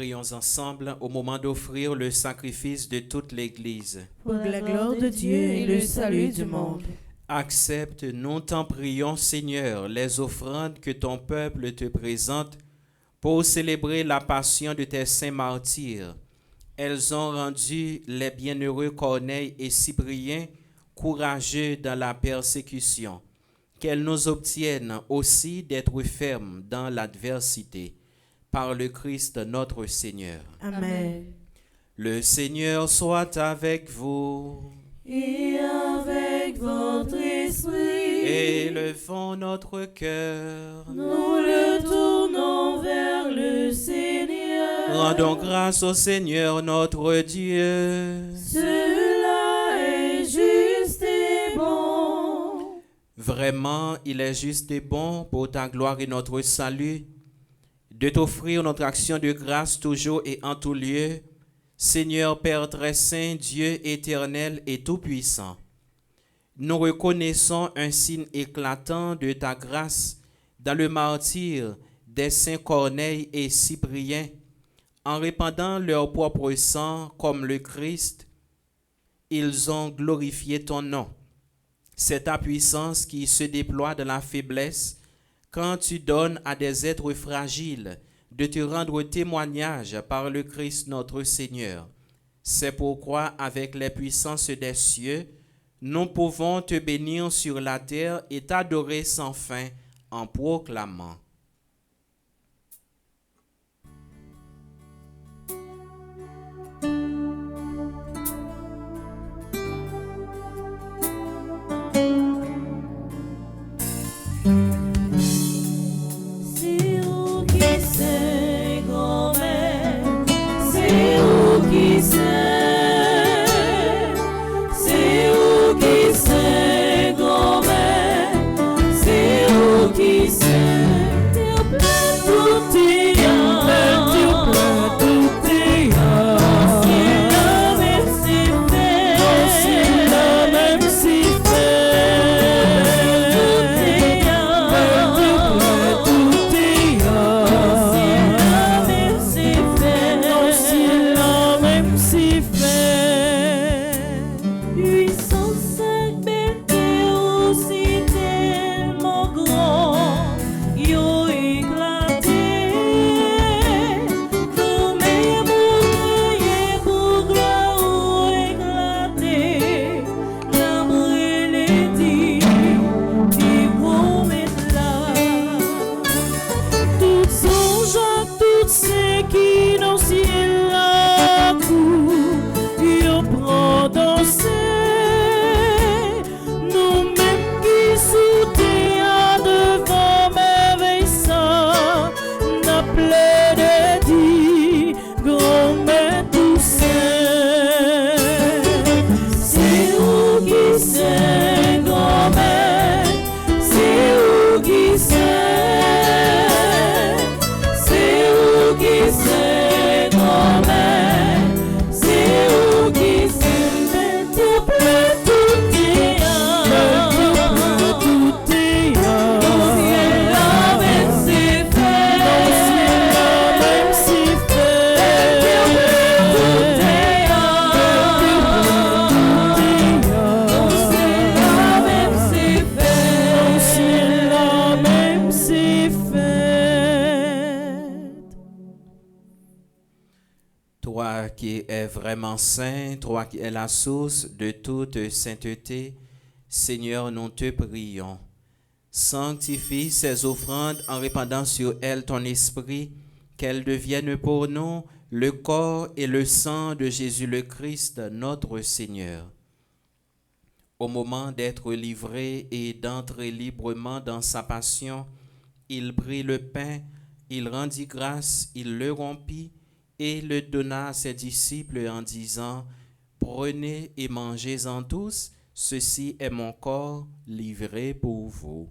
Prions ensemble au moment d'offrir le sacrifice de toute l'Église. Pour la gloire de Dieu et le salut du monde. Accepte, nous t'en prions, Seigneur, les offrandes que ton peuple te présente pour célébrer la passion de tes saints martyrs. Elles ont rendu les bienheureux Corneille et Cyprien courageux dans la persécution. Qu'elles nous obtiennent aussi d'être fermes dans l'adversité. Par le Christ notre Seigneur. Amen. Le Seigneur soit avec vous. Et avec votre esprit. Élevons notre cœur. Nous le tournons vers le Seigneur. Rendons grâce au Seigneur notre Dieu. Cela est juste et bon. Vraiment, il est juste et bon pour ta gloire et notre salut de t'offrir notre action de grâce toujours et en tout lieu, Seigneur Père très saint, Dieu éternel et tout-puissant. Nous reconnaissons un signe éclatant de ta grâce dans le martyre des saints Corneille et Cyprien, en répandant leur propre sang comme le Christ, ils ont glorifié ton nom. C'est ta puissance qui se déploie dans la faiblesse quand tu donnes à des êtres fragiles de te rendre témoignage par le Christ notre Seigneur. C'est pourquoi, avec les puissances des cieux, nous pouvons te bénir sur la terre et t'adorer sans fin. en proclamant: C'est où qui sait, grand-mère, c'est où qui sait, c'est où qui sait, grand-mère, c'est où qui sait, t'es plein tout est tout est c'est la même si fait, c'est la même si fait, tout est qui dans ciel la cour, yo prend danser, nous-mêmes qui souté à devant merveille ça, n'a plaidé dit, grand-mère Toussaint, c'est où qui sait, grand-mère, c'est où qui sait. C'est grand-mère, c'est où qui sait, tout plein, tout est tout est c'est la même si fait, c'est la même si fait, tout est c'est la même si fait, c'est la même si fait. Toi qui es vraiment saint, toi qui es la source de toute sainteté, Seigneur, nous te prions. Sanctifie ces offrandes en répandant sur elles ton esprit, qu'elles deviennent pour nous le corps et le sang de Jésus le Christ, notre Seigneur. Au moment d'être livré et d'entrer librement dans sa passion, il prit le pain, il rendit grâce, il le rompit, et le donna à ses disciples en disant: Prenez et mangez-en tous, ceci est mon corps livré pour vous.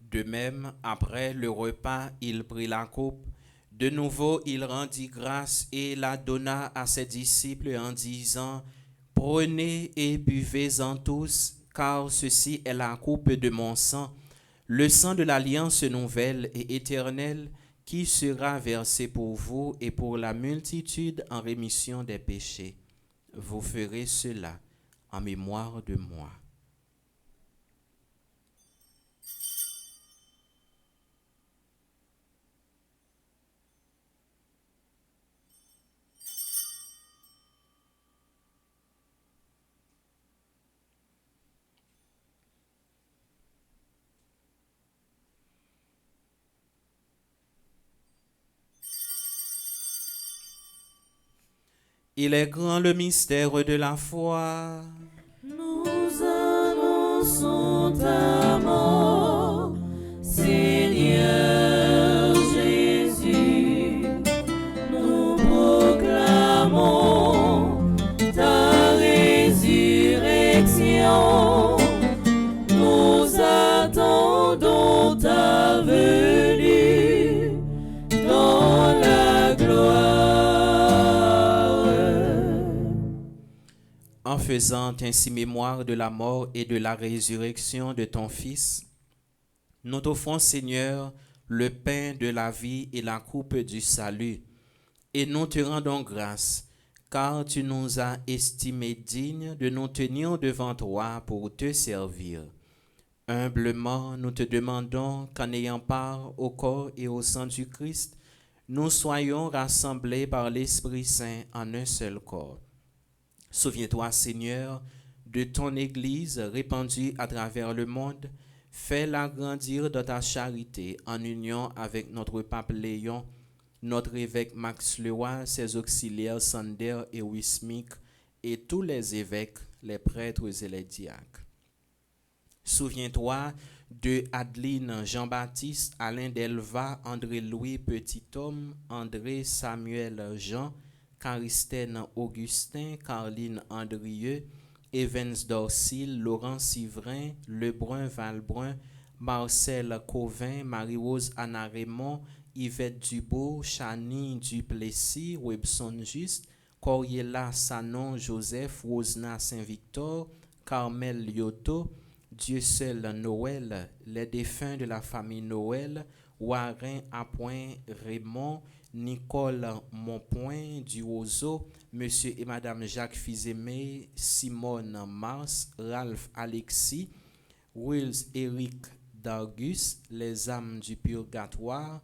De même, après le repas, il prit la coupe. De nouveau, il rendit grâce et la donna à ses disciples en disant: Prenez et buvez-en tous, car ceci est la coupe de mon sang, le sang de l'alliance nouvelle et éternelle, qui sera versé pour vous et pour la multitude en rémission des péchés. Vous ferez cela en mémoire de moi. Il est grand le mystère de la foi. Nous annonçons ta mort, Seigneur Jésus. Nous proclamons ta résurrection. Nous attendons ta venue dans la gloire. En faisant ainsi mémoire de la mort et de la résurrection de ton Fils, nous t'offrons, Seigneur, le pain de la vie et la coupe du salut, et nous te rendons grâce, car tu nous as estimés dignes de nous tenir devant toi pour te servir. Humblement, nous te demandons qu'en ayant part au corps et au sang du Christ, nous soyons rassemblés par l'Esprit Saint en un seul corps. Souviens-toi, Seigneur, de ton Église répandue à travers le monde. Fais-la grandir dans ta charité en union avec notre pape Léon, notre évêque Max Leroy, ses auxiliaires Sander et Wismik, et tous les évêques, les prêtres et les diacres. Souviens-toi de Adeline Jean-Baptiste, Alain Delva, André-Louis Petit-Homme, André Samuel Jean, Caristène Augustin, Carline Andrieux, Evans Dorsil, Laurent Sivrin, Lebrun Valbrun, Marcel Covin, Marie-Rose Anna Raymond, Yvette Dubois, Chani Duplessis, Webson Juste, Coriella Sanon Joseph, Rosna Saint-Victor, Carmel Lyoto, Dieu seul Noël, les défunts de la famille Noël, Warin Appoint Raymond, Nicole Monpoint Duozo, Monsieur et Madame Jacques Fizemé, Simone Mars, Ralph Alexis, Wills Eric Dargus, les âmes du purgatoire,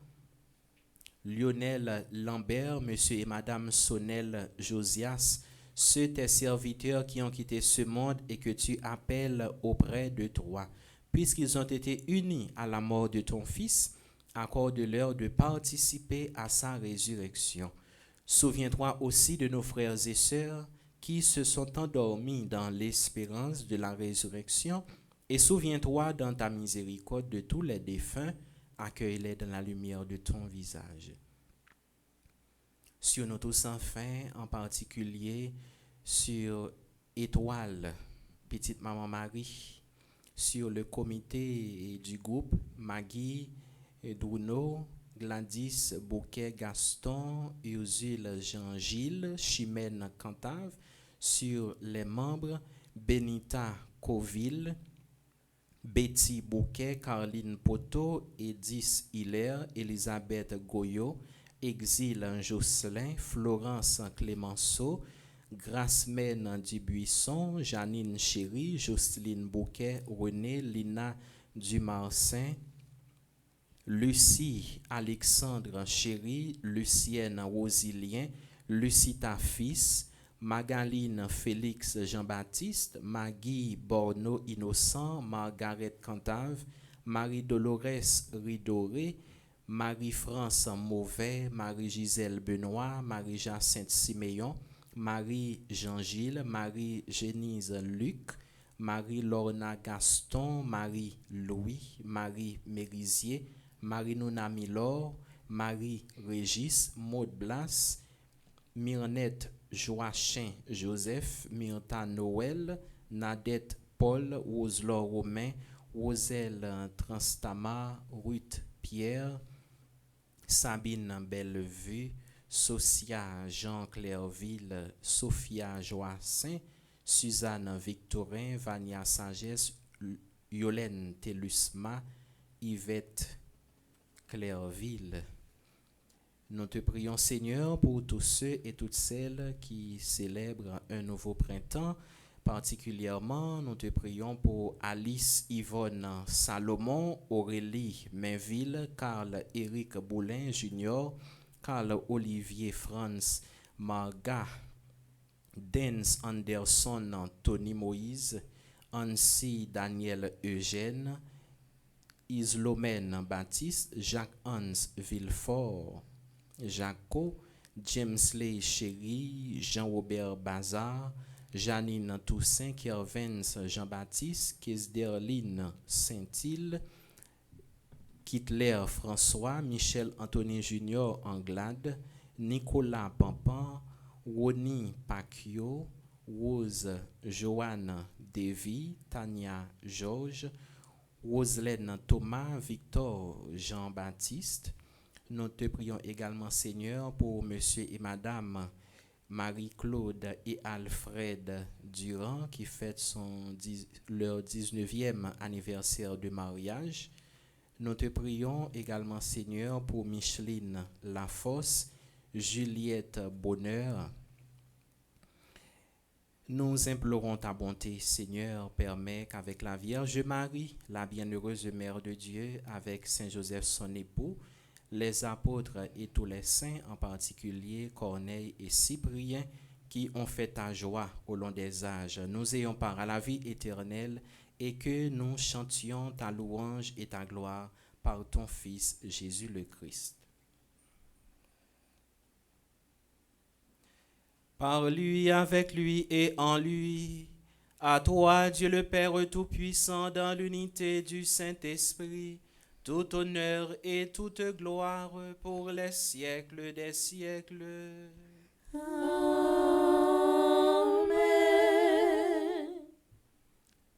Lionel Lambert, Monsieur et Madame Sonnel Josias, ceux tes serviteurs qui ont quitté ce monde et que tu appelles auprès de toi, puisqu'ils ont été unis à la mort de ton Fils, accorde-leur de participer à sa résurrection. Souviens-toi aussi de nos frères et sœurs qui se sont endormis dans l'espérance de la résurrection, et souviens-toi dans ta miséricorde de tous les défunts, accueille-les dans la lumière de ton visage. Sur nous tous enfin, en particulier sur Étoile, petite maman Marie, sur le comité du groupe Maggie, Bruno, Gladys Bouquet Gaston, Ursule Jean-Gilles, Chimène Cantave, sur les membres Benita Coville, Betty Bouquet, Caroline Poto, Edith Hiller, Elisabeth Goyot, Exil Jocelyn, Florence Clémenceau, Gracemène Dubuisson, Janine Chéry, Jocelyne Bouquet, René, Lina Dumarcin, Lucie Alexandre Chéry, Lucienne Rosilien, Lucita Fils, Magaline Félix Jean-Baptiste, Maggie Borno Innocent, Margaret Cantave, Marie-Dolores Ridoré, Marie-France Mauvais, Marie-Gisèle Benoît, Marie-Jacinthe Siméon, Marie-Jean-Gilles, Marie-Génise Luc, Marie-Lorna Gaston, Marie-Louis, Marie-Mérisier, Marie-Nouna Milor, Marie-Régis, Maud Blas, Myrnette Joachim Joseph, Myrta Noël, Nadette Paul, Roselor Romain, Roselle Transtama, Ruth Pierre, Sabine Bellevue, Socia Jean Clairville, Sophia Joassin, Suzanne Victorin, Vania Sagesse, Yolène Telusma, Yvette Clairville. Nous te prions, Seigneur, pour tous ceux et toutes celles qui célèbrent un nouveau printemps. Particulièrement, nous te prions pour Alice Yvonne Salomon, Aurélie Mainville, Carl Éric Boulin Junior, Carl Olivier Franz Marga, Dens Anderson Tony Moïse, Ansi Daniel Eugène, Islomène Baptiste, Jacques-Hans Villefort, Jaco, James Ley Chéry, Jean-Robert Bazar, Janine Toussaint, Kervens Jean-Baptiste, Kesderline Saint-Île, Kitler François, Michel Anthony Junior Anglade, Nicolas Pampan, Roni Pacquiao, Rose Joanne Davy, Tania Georges, Roselaine Thomas, Victor Jean-Baptiste. Nous te prions également, Seigneur, pour Monsieur et Madame Marie-Claude et Alfred Durand qui fêtent leur 19e anniversaire de mariage. Nous te prions également, Seigneur, pour Micheline Lafosse, Juliette Bonheur, Nous implorons ta bonté, Seigneur, permets qu'avec la Vierge Marie, la bienheureuse Mère de Dieu, avec Saint Joseph son époux, les apôtres et tous les saints, en particulier Corneille et Cyprien, qui ont fait ta joie au long des âges, nous ayons part à la vie éternelle et que nous chantions ta louange et ta gloire par ton Fils Jésus le Christ. Par lui, avec lui et en lui, à toi, Dieu le Père Tout-Puissant, dans l'unité du Saint-Esprit, tout honneur et toute gloire pour les siècles des siècles. Amen.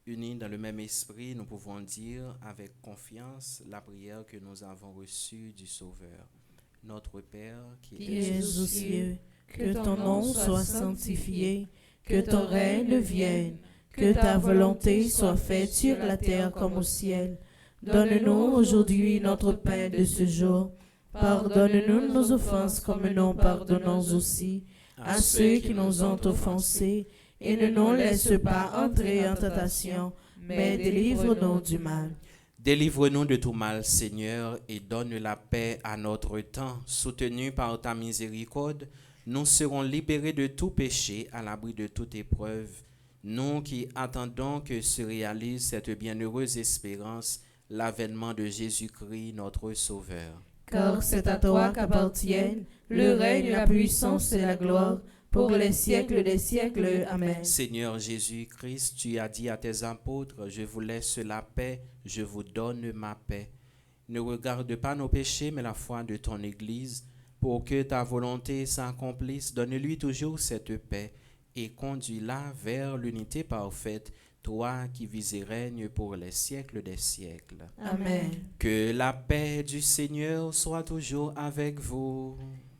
Unis dans le même esprit, nous pouvons dire avec confiance la prière que nous avons reçue du Sauveur. Notre Père qui es aux cieux, que ton nom soit sanctifié, que ton règne vienne, que ta volonté soit faite sur la terre comme au ciel. Donne-nous aujourd'hui notre pain de ce jour. Pardonne-nous nos offenses comme nous pardonnons aussi à ceux qui nous ont offensés. Et ne nous laisse pas entrer en tentation, mais délivre-nous du mal. Délivre-nous de tout mal, Seigneur, et donne la paix à notre temps. Soutenus par ta miséricorde, nous serons libérés de tout péché, à l'abri de toute épreuve. Nous qui attendons que se réalise cette bienheureuse espérance, l'avènement de Jésus-Christ, notre Sauveur. Car c'est à toi qu'appartiennent le règne, la puissance et la gloire, pour les siècles des siècles. Amen. Seigneur Jésus-Christ, tu as dit à tes apôtres, je vous laisse la paix, je vous donne ma paix. Ne regarde pas nos péchés, mais la foi de ton Église, pour que ta volonté s'accomplisse. Donne-lui toujours cette paix et conduis-la vers l'unité parfaite, toi qui vis et règnes pour les siècles des siècles. Amen. Que la paix du Seigneur soit toujours avec vous.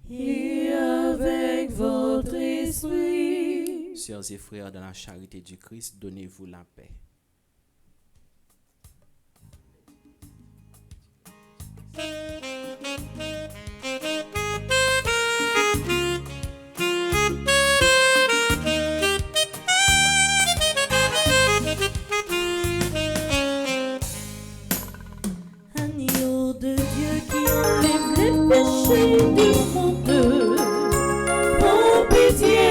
Et avec votre esprit. Sœurs et frères, dans la charité du Christ, donnez-vous la paix. Agneau de Dieu qui enlève les péchés du monde, prends pitié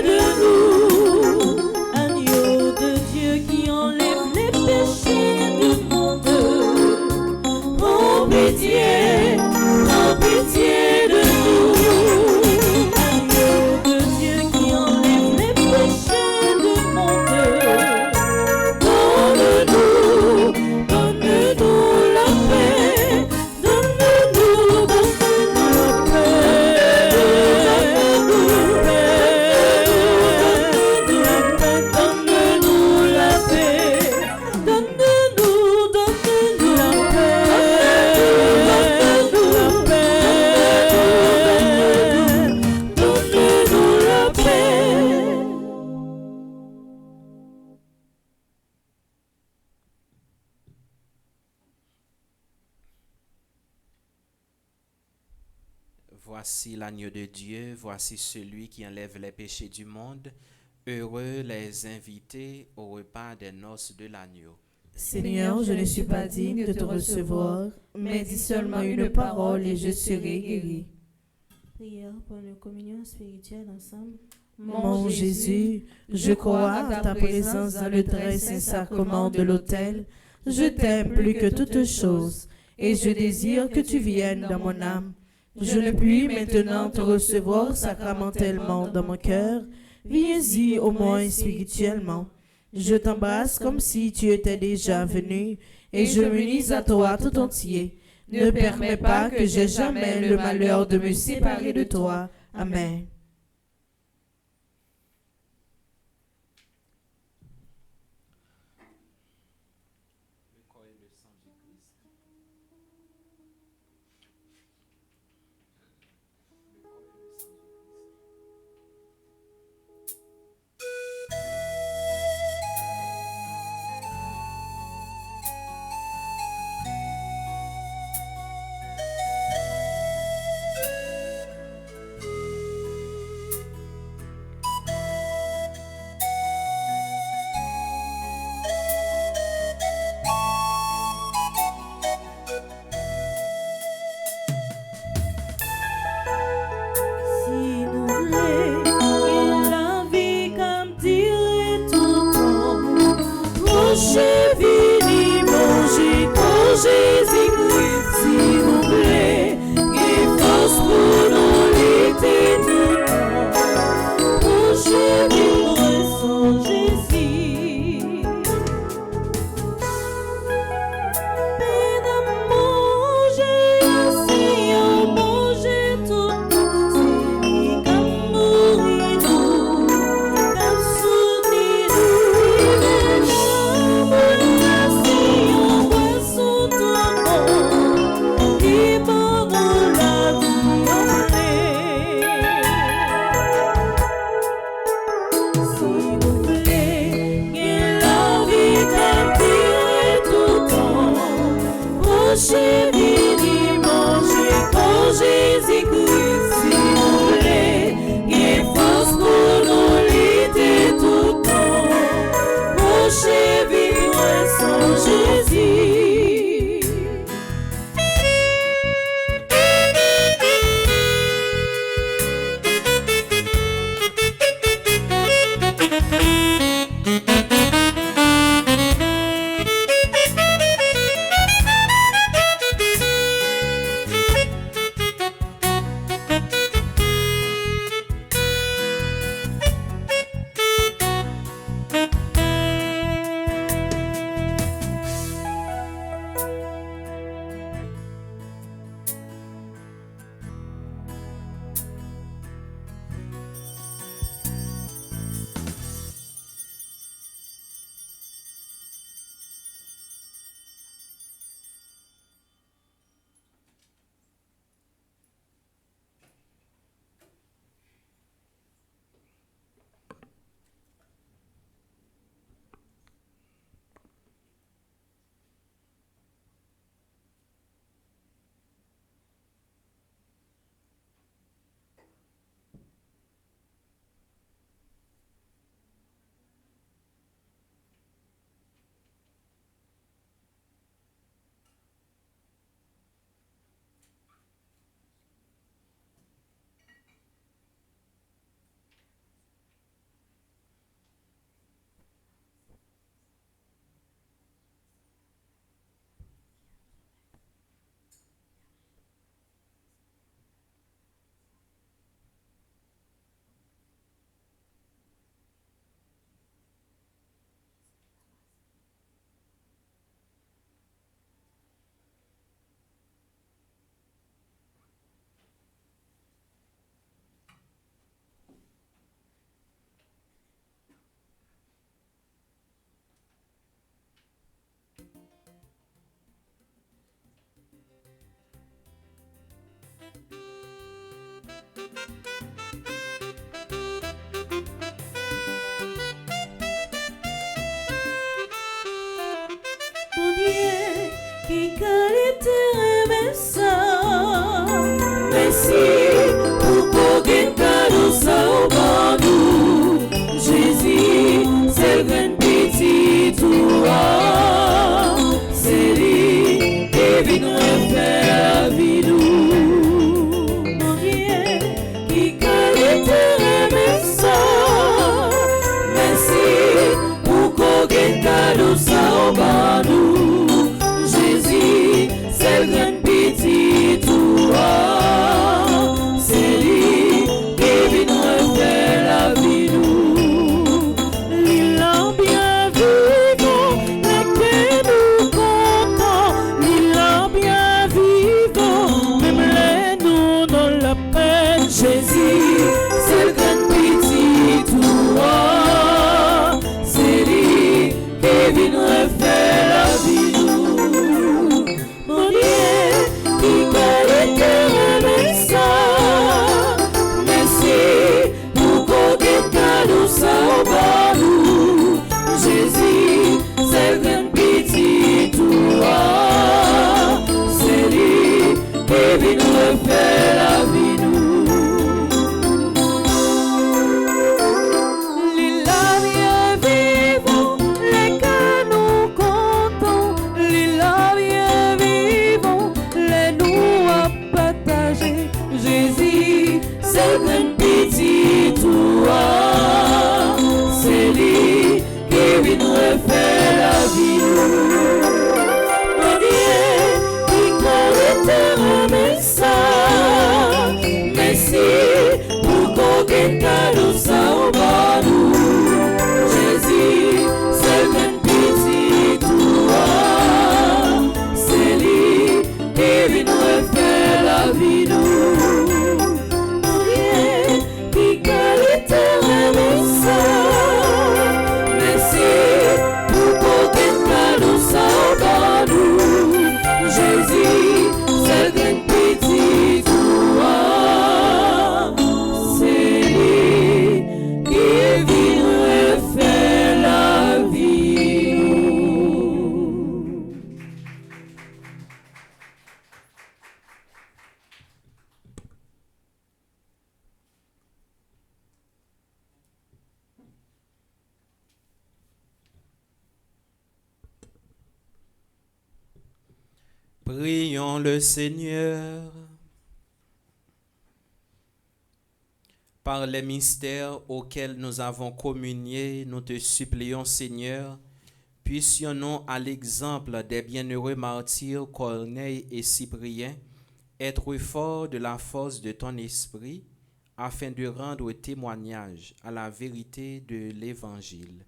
de nous. Agneau de Dieu qui enlève les péchés du monde, prends pitié de nous. Agneau de Dieu qui enlève les péchés du monde, donne-nous la paix, donne-nous la paix, donne-nous la paix, donne-nous la paix. Voici l'agneau de Dieu, voici celui qui enlève les péchés du monde. Heureux les invités au repas des noces de l'agneau. Seigneur, je ne suis pas digne de te recevoir, mais dis seulement une parole et je serai guéri. Prière pour une communion spirituelle ensemble. Mon Jésus, je crois à ta présence dans le très saint sacrement de l'autel. Je t'aime plus que toute chose et je désire que tu viennes dans mon âme. Je ne puis maintenant te recevoir sacramentellement dans mon cœur. Viens-y au moins spirituellement. Je t'embrasse comme si tu étais déjà venu et je m'unis à toi tout entier. Ne permets pas que j'aie jamais le malheur de me séparer de toi. Amen. au bas nous. Jésus, c'est le grand petit toi. C'est lui qui vient refaire la vie nous. Il a bien vivant, mais que nous comptons. Il a bien vivant, même les nous dans la peine. Jésus, c'est le grand petit toi. C'est lui qui vient refaire la vie nous. Mon Dieu, qui qualité remet ça. Merci pour qu'on nous ça au bas nous. Jésus, c'est le grand petit toi. C'est lui qui vient refaire la vie nous. C'est lui qui vient refaire la vie nous. Mon Dieu, qui qualité remet ça. Merci pour qu'on nous ça au bas nous. Jésus, c'est le grand petit toi. C'est lui qui vient refaire la vie nous. Jésus, c'est le grand petit toi. C'est lui qui vient refaire la vie nous. Prions le Seigneur. Par les mystères auxquels nous avons communié, nous te supplions, Seigneur, puissions-nous, à l'exemple des bienheureux martyrs Corneille et Cyprien, être forts de la force de ton esprit, afin de rendre témoignage à la vérité de l'Évangile,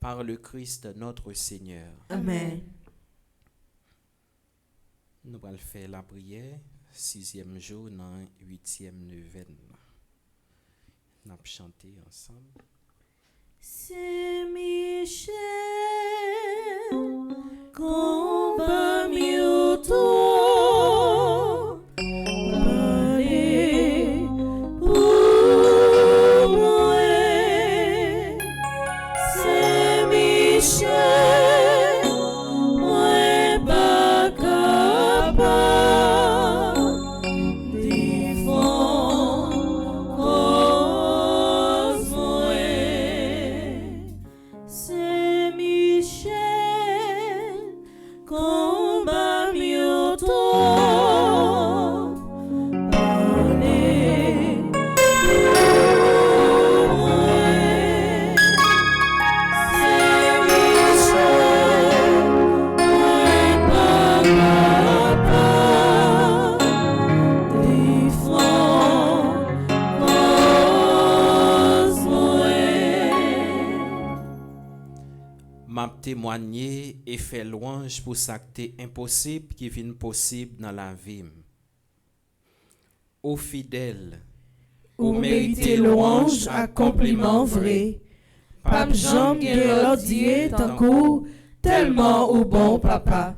par le Christ notre Seigneur. Amen. Nous allons faire la prière, 6e jour, dans 8e neuvaine. Nous allons chanter ensemble. C'est Michel, combat mieux toi, allez pour moi. C'est Michel, moi pas capable défendre cause moi. C'est Michel, combat mieux toi, allez pour moi. C'est Michel, moi pas capable défendre cause moi. M'a témoigné et fait louange pour ça que t'es impossible qui vient possible dans la vie. Ô fidèle, Ou mériter louange à compliment vrai. Pape Jean Guéraudier tant coup, tellement ou bon papa.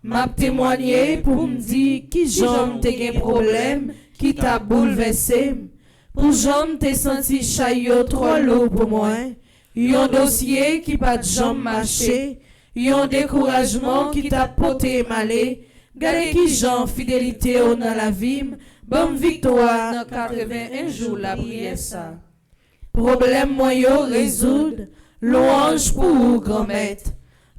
M'a témoigné pour me dire qui j'en t'ai gen problème qui t'a bouleversé. Pour j'en t'ai senti chaillot trop lourd pour moi. Yon dossier qui pas de jambes marché. Yon découragement qui t'a porté malé. Gade qui j'en fidélité au dans la vie. Bonne victoire dans 81 jours la prière ça. Problème moi yo résoudre, louange pour grand maître.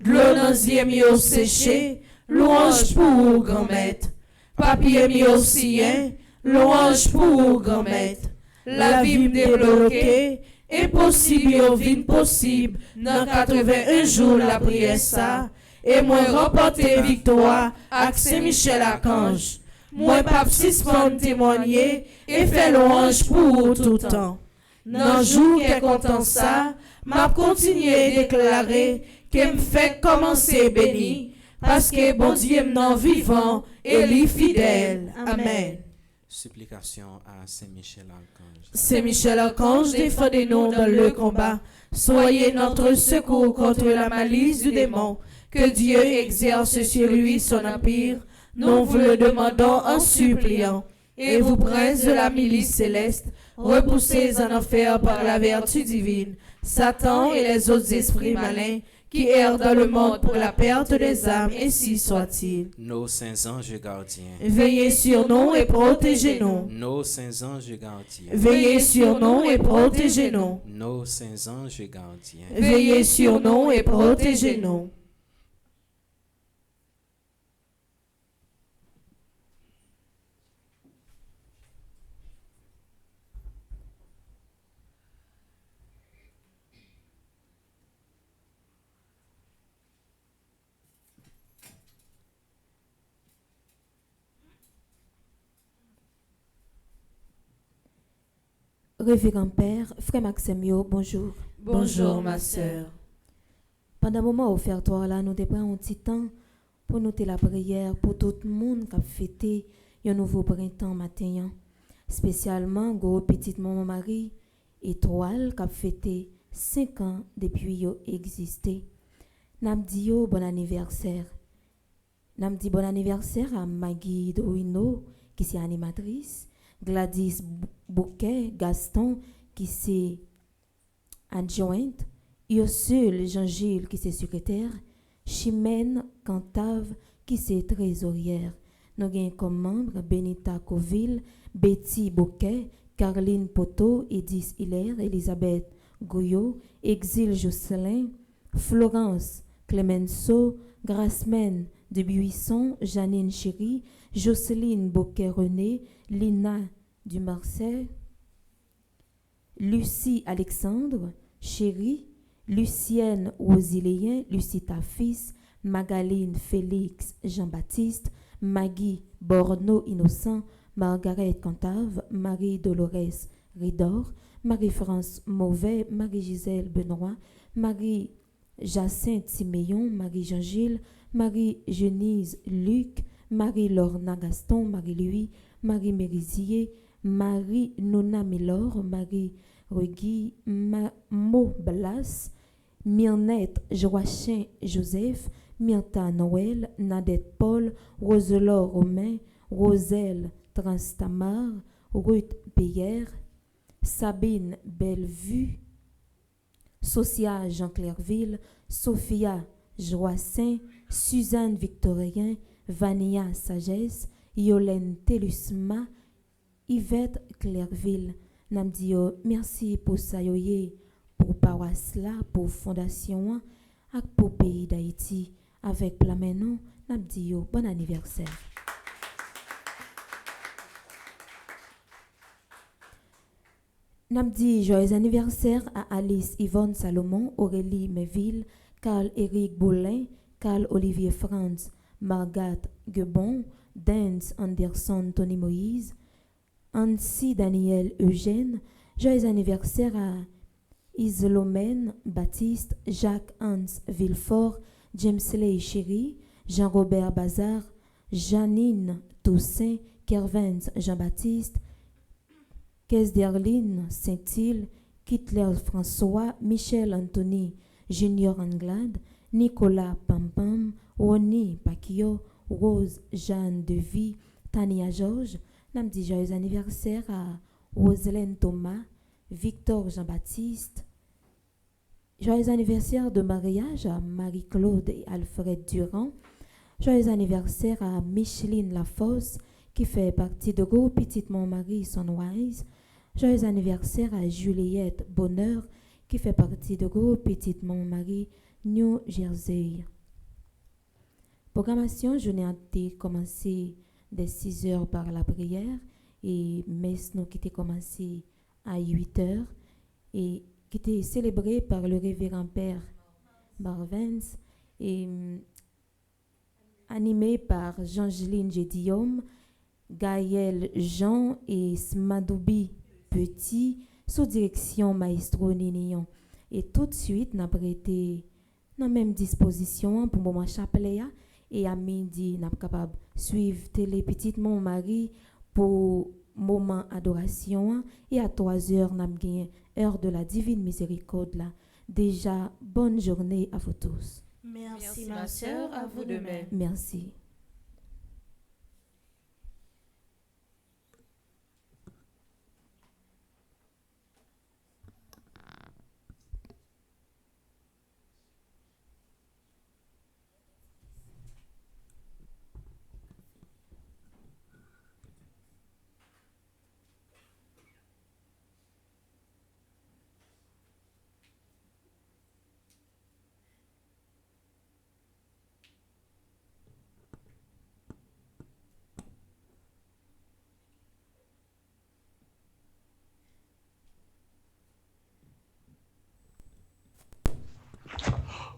L'eau dans yeux yo séché, louange pour grand maître. Papier yo sien, louange pour grand maître. La vie me débloquée Impossible yo vin possible. Dans 81 jours la prière ça. Et moi remporter victoire avec Saint-Michel Archange. Moi pape suspendre témoigner et faire louange pour tout temps. Dans jour qu'est content ça, m'a continuer déclarer que me fait commencer béni parce que bon Dieu m'en vivant et li fidèle. Amen. Supplication à Saint-Michel Archange. Saint-Michel Archange, défendez-nous dans le combat. Soyez notre secours contre la malice du démon. Que Dieu exerce sur lui son empire. Nous vous le demandons en suppliant. Et vous, princes de la milice céleste, repoussez en enfer par la vertu divine Satan et les autres esprits malins qui errent dans le monde pour la perte des âmes, ainsi soit-il. Nos saints anges gardiens. Veillez sur nous et protégez-nous. Nos saints anges gardiens. Veillez sur nous et protégez-nous. Nos saints anges gardiens. Veillez sur nous et protégez-nous. Révérend Père, Frère Maximio, bonjour. Bonjour ma sœur. Pendant le moment offertoire là, nous prenons un petit temps pour noter la prière pour tout le monde qui a fêté un nouveau printemps matin. Spécialement, gros petite maman Marie, étoile qui a fêté 5 ans depuis qu'elle existé. Nous dit bon anniversaire. Nous dit bon anniversaire à Maggie Douino, qui est animatrice. Gladys Bouquet Gaston qui c'est adjointe, Ursule Jean-Gilles qui c'est secrétaire, Chimène Cantave qui c'est trésorière. Nous avons comme membres Benita Coville, Betty Bouquet, Caroline Poteau, Edith Hilaire, Elisabeth Gouillot, Exil Jocelyn, Florence Clemenceau, Grasmène de Buisson, Janine Chéry, Jocelyne Bouquet-René, Lina Dumarcet, Lucie Alexandre, Chéri, Lucienne Rosilien, Lucita Fils, Magaline Félix Jean-Baptiste, Maggie Borno Innocent, Margaret Cantave, Marie Dolores Ridor, Marie-France Mauvais, Marie-Gisèle Benoît, Marie-Jacinthe Siméon, Marie-Jean-Gilles, Marie-Genise Luc, Marie-Lorna Gaston, Marie-Louis, Marie-Mérisier, Marie-Nona Milor, Marie-Regui Mo Blas, Myrnette Joachim Joseph, Myrta Noël, Nadette Paul, Roselor Romain, Roselle Transtamar, Ruth Peyer, Sabine Bellevue, Socia Jean Clairville, Sophia Joassin, Suzanne Victorien, Vania Sagesse, Yolène Telusma, Yvette Clairville. Nam dit merci pour ça pour paroisse là, pour fondation et pour pays d'Haïti avec Plamenon. Nam dit bon anniversaire. Nam dit joyeux anniversaire à Alice Yvonne Salomon, Aurélie Méville, Carl-Éric Boulin, Carl-Olivier Franz, Margat Guebon, Dance Anderson Tony Moïse, Ansi Daniel Eugène. Joyeux anniversaire à Islomène Baptiste, Jacques-Hans Villefort, James Ley Chéri, Jean-Robert Bazar, Janine Toussaint, Kervens Jean-Baptiste, Kesderline Saint-Île, Kitler François, Michel Anthony Junior Anglade, Nicolas Pampam, Rony Pacquiao, Rose Jeanne Devy, Tania Georges. Nam dit joyeux anniversaire à Roselaine Thomas, Victor Jean-Baptiste. Joyeux anniversaire de mariage à Marie-Claude et Alfred Durand. Joyeux anniversaire à Micheline Lafosse, qui fait partie de groupe Petite Montmarie Sunwise. Joyeux anniversaire à Juliette Bonheur, qui fait partie de groupe Petite Montmarie New Jersey. Programmation, je n'ai commencé dès 6 heures par la prière et messe nous qui était commencé à 8 heures et qui était célébré par le révérend père Marvens et animé par Jean-Geline Gédillaume, Gaël Jean et Smadoubi Petit, sous direction Maestro Ninion. Et tout de suite, nous avons été dans la même disposition pour le moment chapelet. Et à midi, nous sommes capables de suivre Télé Petite Mon Mari pour moment adoration. Et à 3 heures, nous avons gagné heure de la divine miséricorde. Là. Déjà, bonne journée à vous tous. Merci ma sœur, à vous de même. Merci.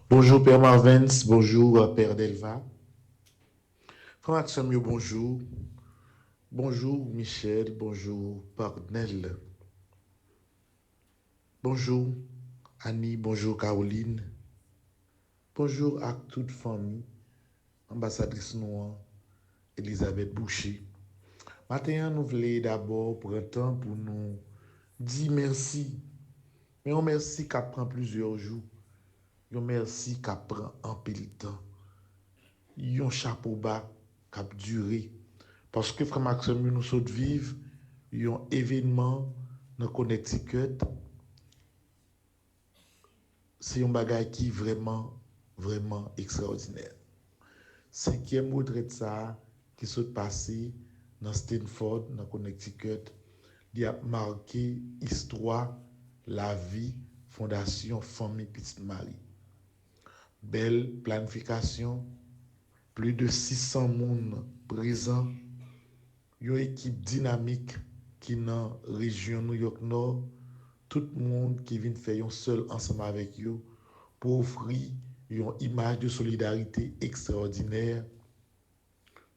Bonjour Père Marvens, bonjour Père Delva. Frère Maxime, bonjour. Bonjour Michel, bonjour Pardnel. Bonjour Annie, bonjour Caroline. Bonjour à toute famille, ambassadrice noire, Elisabeth Boucher. Maintenant, nous voulons d'abord prendre le temps pour nous dire merci. Mais on merci qui prend plusieurs jours. Un merci qui prend un peu de temps. Un chapeau bas qui a duré. Parce que Frère Maxime, nous sommes vivre un événement dans Connecticut. C'est un bagage qui est vraiment, vraiment extraordinaire. 5e retraite ça qui s'est passé dans Stanford, dans Connecticut, il a marqué l'histoire, la vie, Fondation Famille Petite Marie. Belle planification, plus de 600 personnes présents, une équipe dynamique qui est dans la région New York Nord, tout le monde qui vient faire un seul ensemble avec eux pour offrir une image de solidarité extraordinaire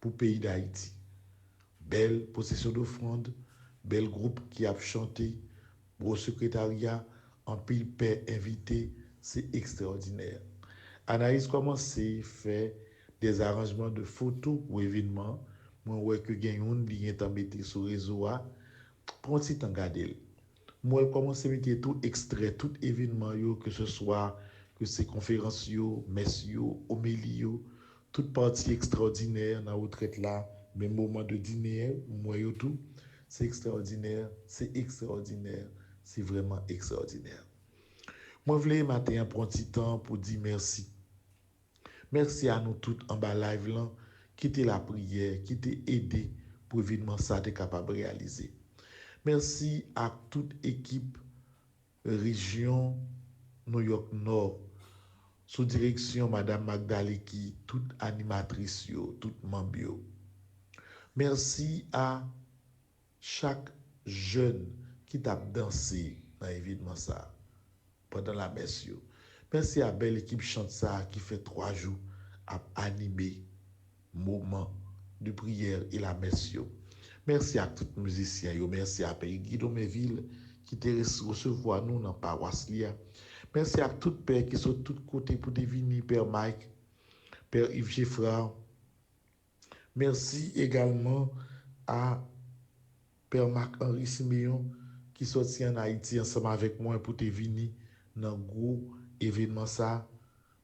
pour le pays d'Haïti. Belle possession d'offrande, bel groupe qui a chanté, beau secrétariat, en pile paix invité, c'est extraordinaire. Anaïs commence à faire des arrangements de photos pour événements. Moi, je vois que Gagnon est embêté sur le réseau. Prends un petit temps garder. Moi, je commence à mettre tout extrait, tout événement, que ce soit que ces conférences, messes, homélies, toute partie extraordinaire dans la retraite là, même moment de dîner, moi, tout, c'est extraordinaire, c'est extraordinaire, c'est vraiment extraordinaire. Moi, je voulais matin prendre un petit temps pour dire merci. Merci à nous tous en bas live là, qui était la prière, qui était aidé pour évidemment ça être capable de réaliser. Merci à toute équipe région New York Nord, sous direction Madame Magdaleki, toute animatrice, toute membre. Merci à chaque jeune qui t'a dansé dans l'événement ça, pendant la messe. Merci à belle équipe chante ça qui fait 3 jours à animer moment de prière et la messe. Merci à tous les musiciens. Merci à Père Guido Méville qui te recevoir nous dans la paroisse. Merci à tous les pères qui sont de tous côtés pour devenir Père Mike, Père Yves Geffra. Merci également à Père Marc-Henri Siméon qui sorti en Haïti ensemble avec moi pour te venir dans le gros événement ça.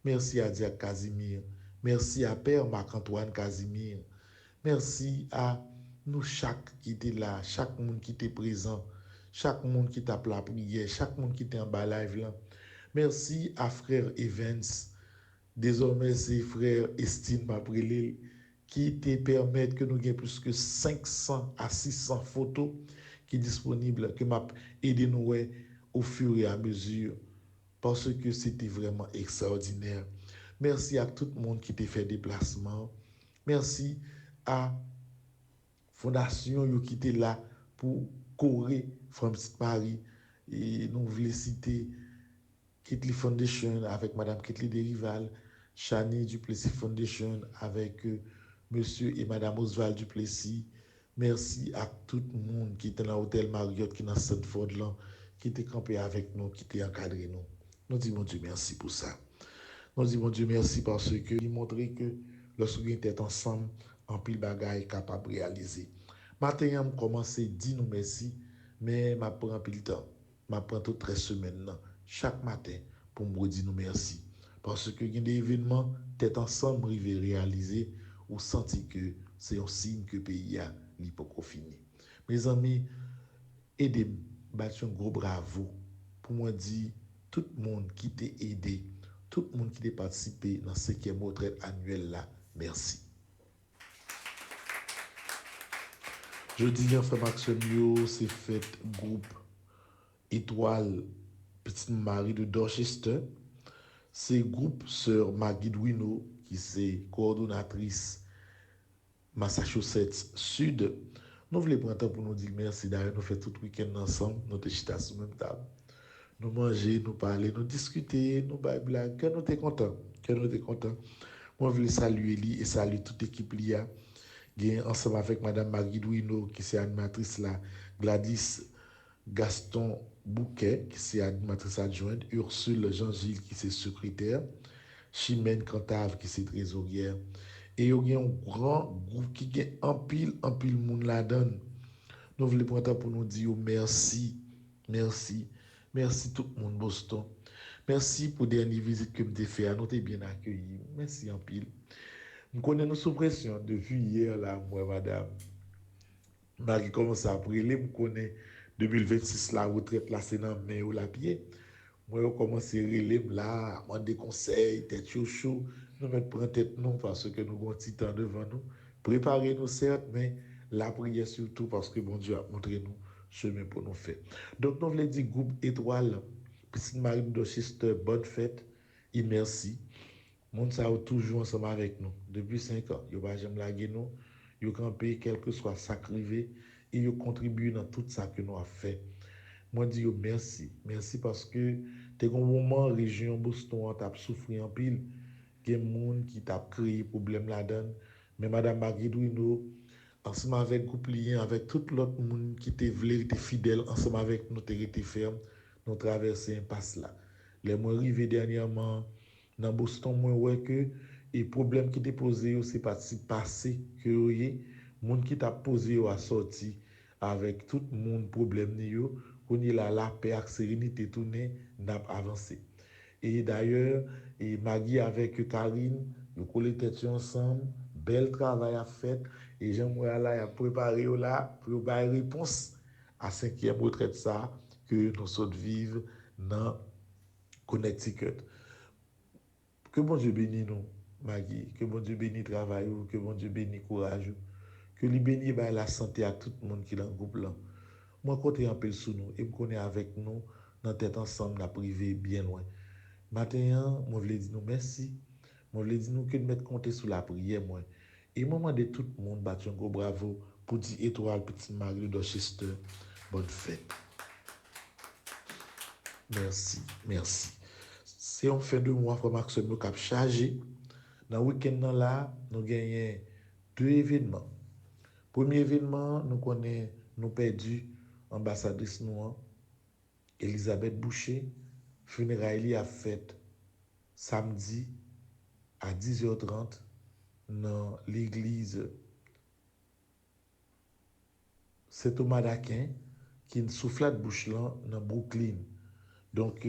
Merci à Diak Casimir. Merci à Père Marc-Antoine Casimir. Merci à nous chaque qui était là, chaque monde qui était présent, chaque monde qui t'a la prière, chaque monde qui était en bas live là. Merci à frère Evans. Désormais, c'est frère Estine Mabrelil qui te permettent que nous ayons plus que 500 à 600 photos qui sont disponibles, que m'a aidé nous au fur et à mesure, parce que c'était vraiment extraordinaire. Merci à tout le monde qui t'a fait déplacement. Merci à Fondation qui était là pour Corée, From Paris. Et nous voulons citer Kitli Foundation avec Madame Kitli Derival, Chani Duplessis Foundation avec Monsieur et Madame Oswald Duplessis. Merci à tout le monde qui était dans l'hôtel Marriott, qui est dans Stanford, là, qui était campé avec nous, qui était encadré nous. Nous disons Dieu merci pour ça. Nous disons Dieu merci parce que il montre que lorsque nous sommes ensemble, en pile bagaille capable de réaliser. Maintenant, je commence à dire nous merci, mais je prends un peu de temps. Je prends toutes 13 semaines, chaque matin, pour me dire nous merci. Parce que il y a des événements, tête ensemble, river réaliser, ou sentir que c'est un signe que le pays a fini. Mes amis, aidez-moi, battez un gros bravo pour moi dire tout le monde qui t'a aidé, tout le monde qui t'a participé dans ce 5e retraite annuelle là, merci. Jeudi, frère Maxime, c'est fait groupe Étoile Petite Marie de Dorchester. C'est groupe Sœur Maggie Duino, qui c'est coordonnatrice Massachusetts Sud. Nous voulons prendre temps pour nous dire merci. D'ailleurs, nous faisons tout le week-end ensemble. Nous sommes chita sur la même table. Nous manger, nous parler, nous discuter, nous bailler blague. Que nous sommes contents. Moi, je veux saluer lui et saluer toute l'équipe LIA. Ensemble avec Madame Maggie Duino, qui est animatrice là, Gladys Gaston Bouquet, qui est animatrice adjointe, Ursule Jean-Gilles, qui est secrétaire, Chimène Cantave, qui est trésorière. Et il y a un grand groupe qui a un pile monde là-dedans. Nous voulons prendre pour nous dire merci tout le monde Boston. Merci pour la dernière visite que vous avez fait. Nous avons bien accueillis. Merci en pile. Nous connaissons sous pression depuis hier, là, moi, madame. Marie commence à brûler. Nous connaissons 2026, la retraite, là, c'est dans la main ou la pied. Moi, je commence à relire là, à demander conseils, tête chaud. Nous mettons prendre tête nous parce que nous avons un petit temps devant nous. Préparez-nous, certes, mais la prière surtout parce que bon Dieu a montré nous chemin pour nous faire. Donc, nous voulons dire groupe Étoile, Petite Marie de Dorchester, bonne fête et merci. Monde ça a toujours ensemble avec nous depuis 5 ans. Yo pas jamais laguer nous, yo campé quel que soit ça crivé et yo contribué dans tout ça que nous a fait. Moi dis yo merci parce que t'es un moment région Boston t'a souffert en pile, qu'il y a monde qui t'a créé problème là-dedans, mais madame Magridouino ensemble avec groupe lien avec tout l'autre monde qui t'est fidèle ensemble avec nous t'es été ferme, nous traverser impasse là. Les mois arrivé dernièrement dans Boston, moi, ouais que les problèmes qui étaient posés, c'est parti passé que les gens qui t'a posé à sorti avec tout le monde problème qu'on y a la paix et sérénité tourné n'a avancé. Et d'ailleurs, et Maggie avec Karine, nous collé tête ensemble, bel travail à fait et j'aimerais là a préparé là pour avoir réponse à 5e retraite ça que nous sommes vivre dans Connecticut. Que bon Dieu bénisse nous, Maggie. Que bon Dieu bénisse le travail, que bon Dieu bénisse le courage. Que lui bénisse la santé à tout le monde qui est dans le groupe là. Moi, quand je suis sous nous, et je connais avec nous, dans tête ensemble, la privé bien loin. Maintenant, je voulais dire nous merci. Je voulais dire nous que nous mettre compter sur la prière, moi. Et je demande de tout le monde, battre un gros bravo pour dire Étoile Petite Marie de Dorchester. Bonne fête. Merci. C'est en fin de mois, Frère Maxime, nous avons chargé. Dans le week-end là, nous gagnons 2 événements. Premier événement, nous perdu ambassadrice noire, Elisabeth Boucher. Funérailles a fait samedi à 10h30 dans l'église Saint-Thomas d'Aquin, qui est une soufflade bouche là dans Brooklyn. Donc,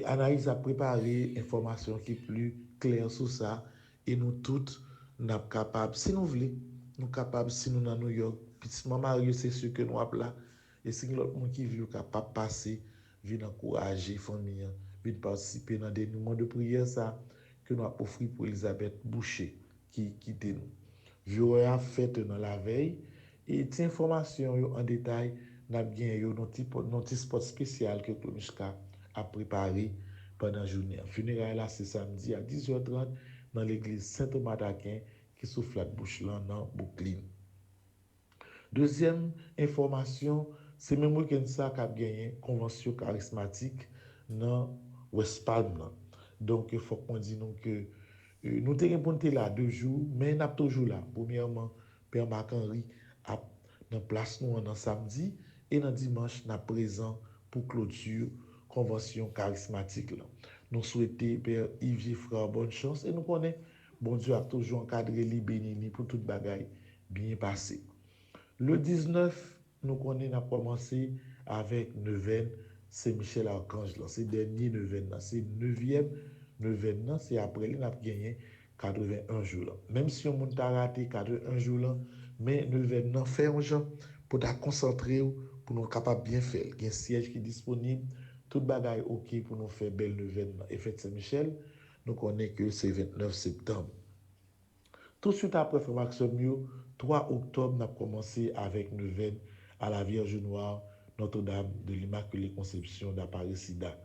Anaïs a préparé information qui est plus claire sur ça et nous toutes nous sommes capables, si nous voulons, nous sommes capables, si nous sommes dans New York, petit Mario, c'est sûr que nous sommes là. Et si l'autre monde qui veut capable passer, vient encourager la famille, vient participer dans des moments de prière ça, que nous avons offert pour Elisabeth Boucher, qui quitte nous. Je a fait dans la veille, et cette information en détail, nous avons gagné notre spot spécial que Klomichka a préparé pendant la journée. Le funérail là, c'est samedi à 10h30 dans l'église Saint-Thomas d'Aquin qui souffle la bouche là dans Brooklyn. Deuxième information, c'est même week-end ça qu'a gagné convention charismatique dans West Palm là. Donc il faut qu'on dise nous que nous t'es répondu là 2 jours, mais nous toujours là. Premièrement, Père Marc-Henri a dans place nous en samedi et dans dimanche nous présent pour clôture convention charismatique là. Nous souhaitons Père Yves Giffard bonne chance et nous connaissons bon Dieu a toujours encadré li béni pour toute bagaille bien passé. Le 19, nous connaissons commencé avec neuvaine Saint-Michel Archange là, c'est dernier neuvaine là, c'est 9e neuvaine là, c'est après il a gagné 81 jours là. Même si on monte raté 81 jours là, mais neuvaine là fait un gens pour ta concentrer pour nous capable bien faire. Il y a un siège qui est disponible, toute bagaille OK pour nous faire belle neuvaine là. Et fête Saint-Michel, nous connaissons que c'est 29 septembre. Tout de suite après Frère Maxime, 3 octobre, nous avons commencé avec neuvaine à la Vierge Noire, Notre-Dame de l'Immaculée Conception d'Aparecida.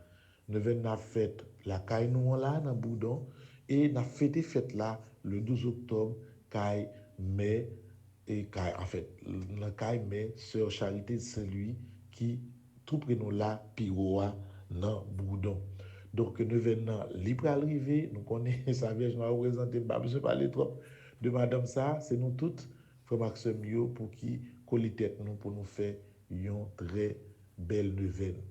Neuvaine n'a fait la caille nous là dans Boudon et n'a fêté fête là le 12 octobre caille mais et caille en fait la caille mais sœur Charité c'est lui qui tout près nous là Piroa dans Boudon. Donc neuvaine libre arrivé, nous connaissons sa Vierge Noire représentée, pas besoin de parler trop de madame ça, c'est nous toutes Frère Maxime Yo pour qui coller tête nous pour nous faire une très belle neuvaine.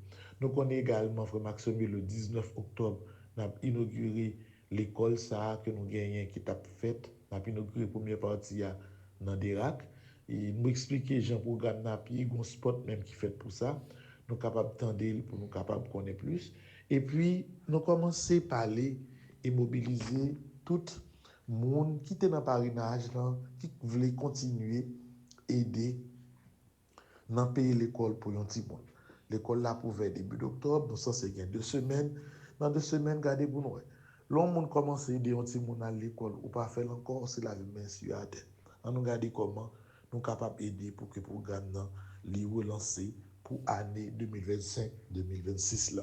Nous connaissons également Frère Maxime le 19 octobre, nous avons inauguré l'école ça que nous gagnons qui t'a fait, nous avons inauguré la première partie dans Derac et nous expliquer Jean programme n'a puis un spot même qui fait pour ça. Nous capables d'entendre pour nous capables connaître plus et puis nous commencer à parler et mobiliser tout monde qui était dans le parrainage, qui voulait continuer à aider dans payer l'école pour un petit monde. L'école là pour vers début d'octobre, donc ça c'est 2 semaines. Dans 2 semaines, gardez pour nous. L'on monde commence à aider un petit monde à l'école ou pas faire encore, c'est la main sur la tête. On nous regarder comment nous sommes capables d'aider pour que le programme soit relancé pour l'année 2025-2026 là.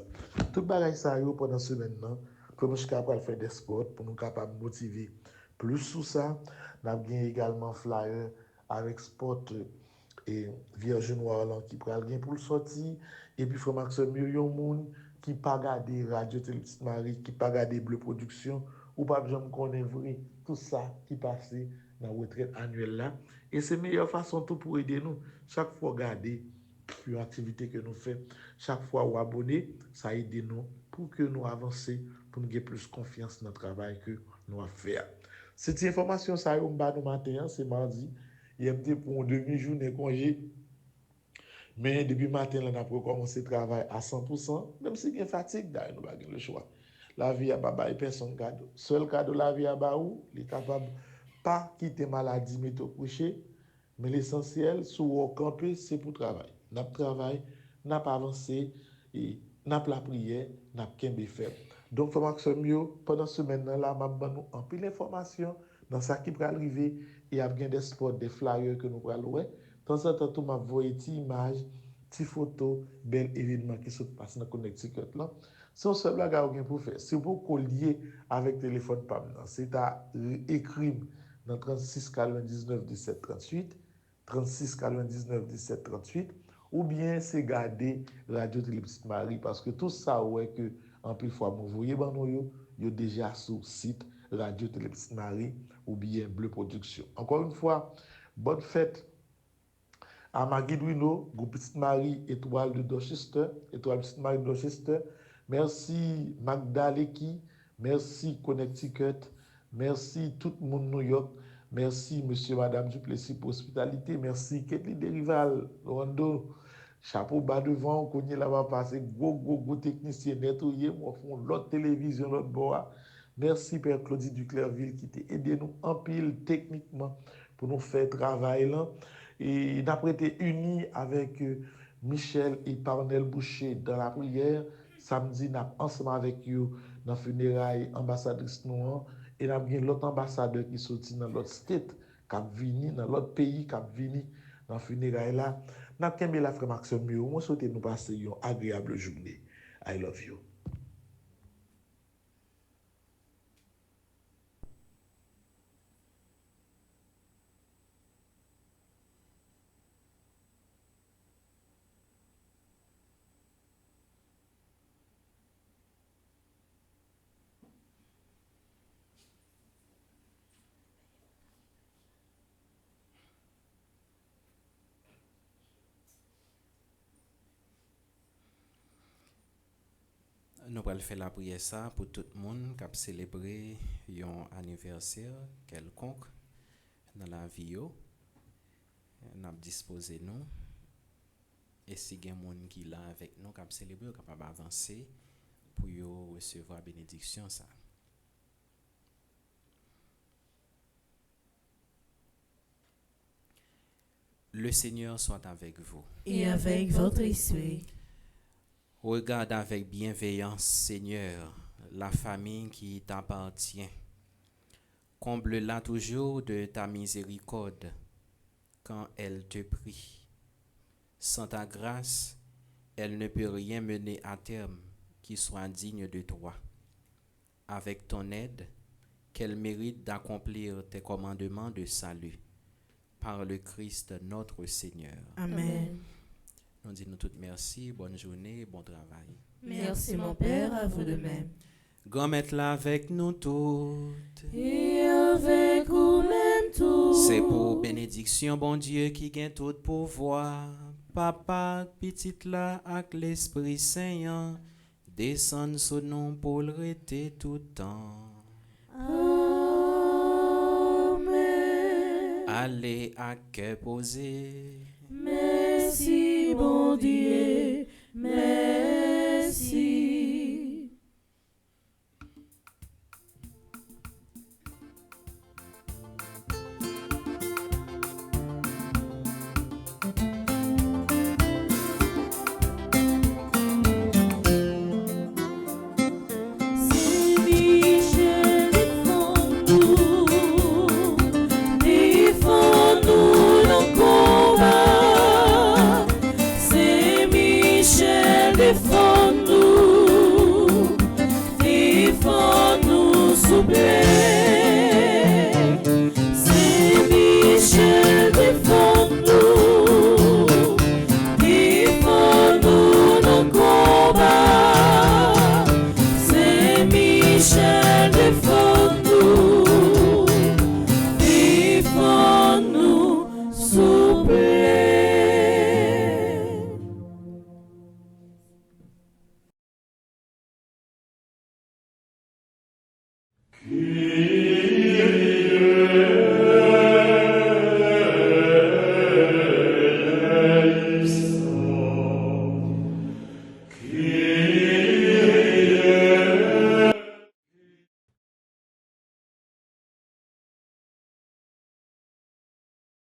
Tout bagaille ça pendant ce semaine là, pour nous capables de faire des sports, pour nous capables de motiver plus sur ça. Nous avons également flyer avec sport et Vierge Noire là, qui pral gen pour le sortir et puis Frère Maxime yon moun qui pas garder Radio Télé Petite Marie, qui pas garder Bleu Production ou pas jamais connaît vrai tout ça qui passe dans la retraite annuelle là et c'est meilleure façon tout pour aider nous chaque fois garder une activité que nous faisons chaque fois ou abonner ça aide nous pour que nous avancer pour nous avoir plus confiance dans le travail que nous avons fait. Cette information ça yon ba nous matin c'est mardi. Il y a pour une demi-journée congé. Mais depuis matin, on a commencé à travailler à 100%. Même si il y a fatigue, nous n'avons pas le choix. La vie a pas personne cadeau. Seul cadeau la vie a baou, il est capable pas quitter maladie mais te coucher. Mais l'essentiel, sur le campus, c'est pour travailler. N'a travail, n'a pas avancé, et n'a la prière, n'a qu'un faire. Donc, il faut que pendant ce semaine-là, je vais en pile d'informations dans ça qui va arriver. Il y a bien des spots, des flyers que nous allons voir. De temps en temps, je vais des images, des photos, bel événements qui se passent dans Connecticut. C'est un seul bagage pour faire. Si vous collier avec le téléphone PAM, c'est à écrire dans 36 99 17 38, 36 99 17 38, ou bien c'est garder Radio Télé Petite Marie parce que tout ça, ouais, que en plus fois, vous voyez, vous déjà sur le site Radio Télé Petite Marie ou bien Bleu Production. Encore une fois, bonne fête à Maggie Duino, groupe Petite Marie, étoile de Dorchester, étoile Petite Marie de Dorchester. Merci Magda Leki, merci Connecticut, merci tout le monde New York, merci monsieur, madame Duplessis pour l'hospitalité, merci Kathleen Derival, Rondo, chapeau bas devant, on connaît là-bas passer, gros technicien nettoyé, moi font l'autre télévision, l'autre bois. Merci Père Claudie Duclerville qui t'a aidé nous en pile techniquement pour nous faire travail là. Et d'après été unis avec Michel et Parnell Boucher dans la prière. Samedi, nous sommes ensemble avec eux dans le funérail ambassadrice noire et nous avons l'autre ambassadeur qui sorti dans l'autre state, qui a venu dans l'autre pays, qui a venu dans le funérail là. Nous avons la frère Maxime Mio. Moi, souhaite nous passer une agréable journée. I love you. Nous allons faire la prière ça pour tout le monde qui a célébré un anniversaire quelconque dans la vie. Nous avons disposé nous. Et si il y a des gens qui sont là avec nous, qui ont célébré, qui ont avancer pour recevoir la bénédiction. Ça. Le Seigneur soit avec vous. Et avec votre esprit. Regarde avec bienveillance, Seigneur, la famille qui t'appartient. Comble-la toujours de ta miséricorde quand elle te prie. Sans ta grâce, elle ne peut rien mener à terme qui soit digne de toi. Avec ton aide, qu'elle mérite d'accomplir tes commandements de salut. Par le Christ notre Seigneur. Amen. Nous disons toutes merci, bonne journée, bon travail. Merci mon Père, à vous de même. Grand maître là avec nous toutes. Et avec vous-même tous. C'est pour bénédiction, bon Dieu, qui gagne tout pouvoir. Papa, petite là, avec l'Esprit Saint, descend sur nous pour le rester tout le temps. Amen. Allez à cœur posé. Merci, bon Dieu. Merci.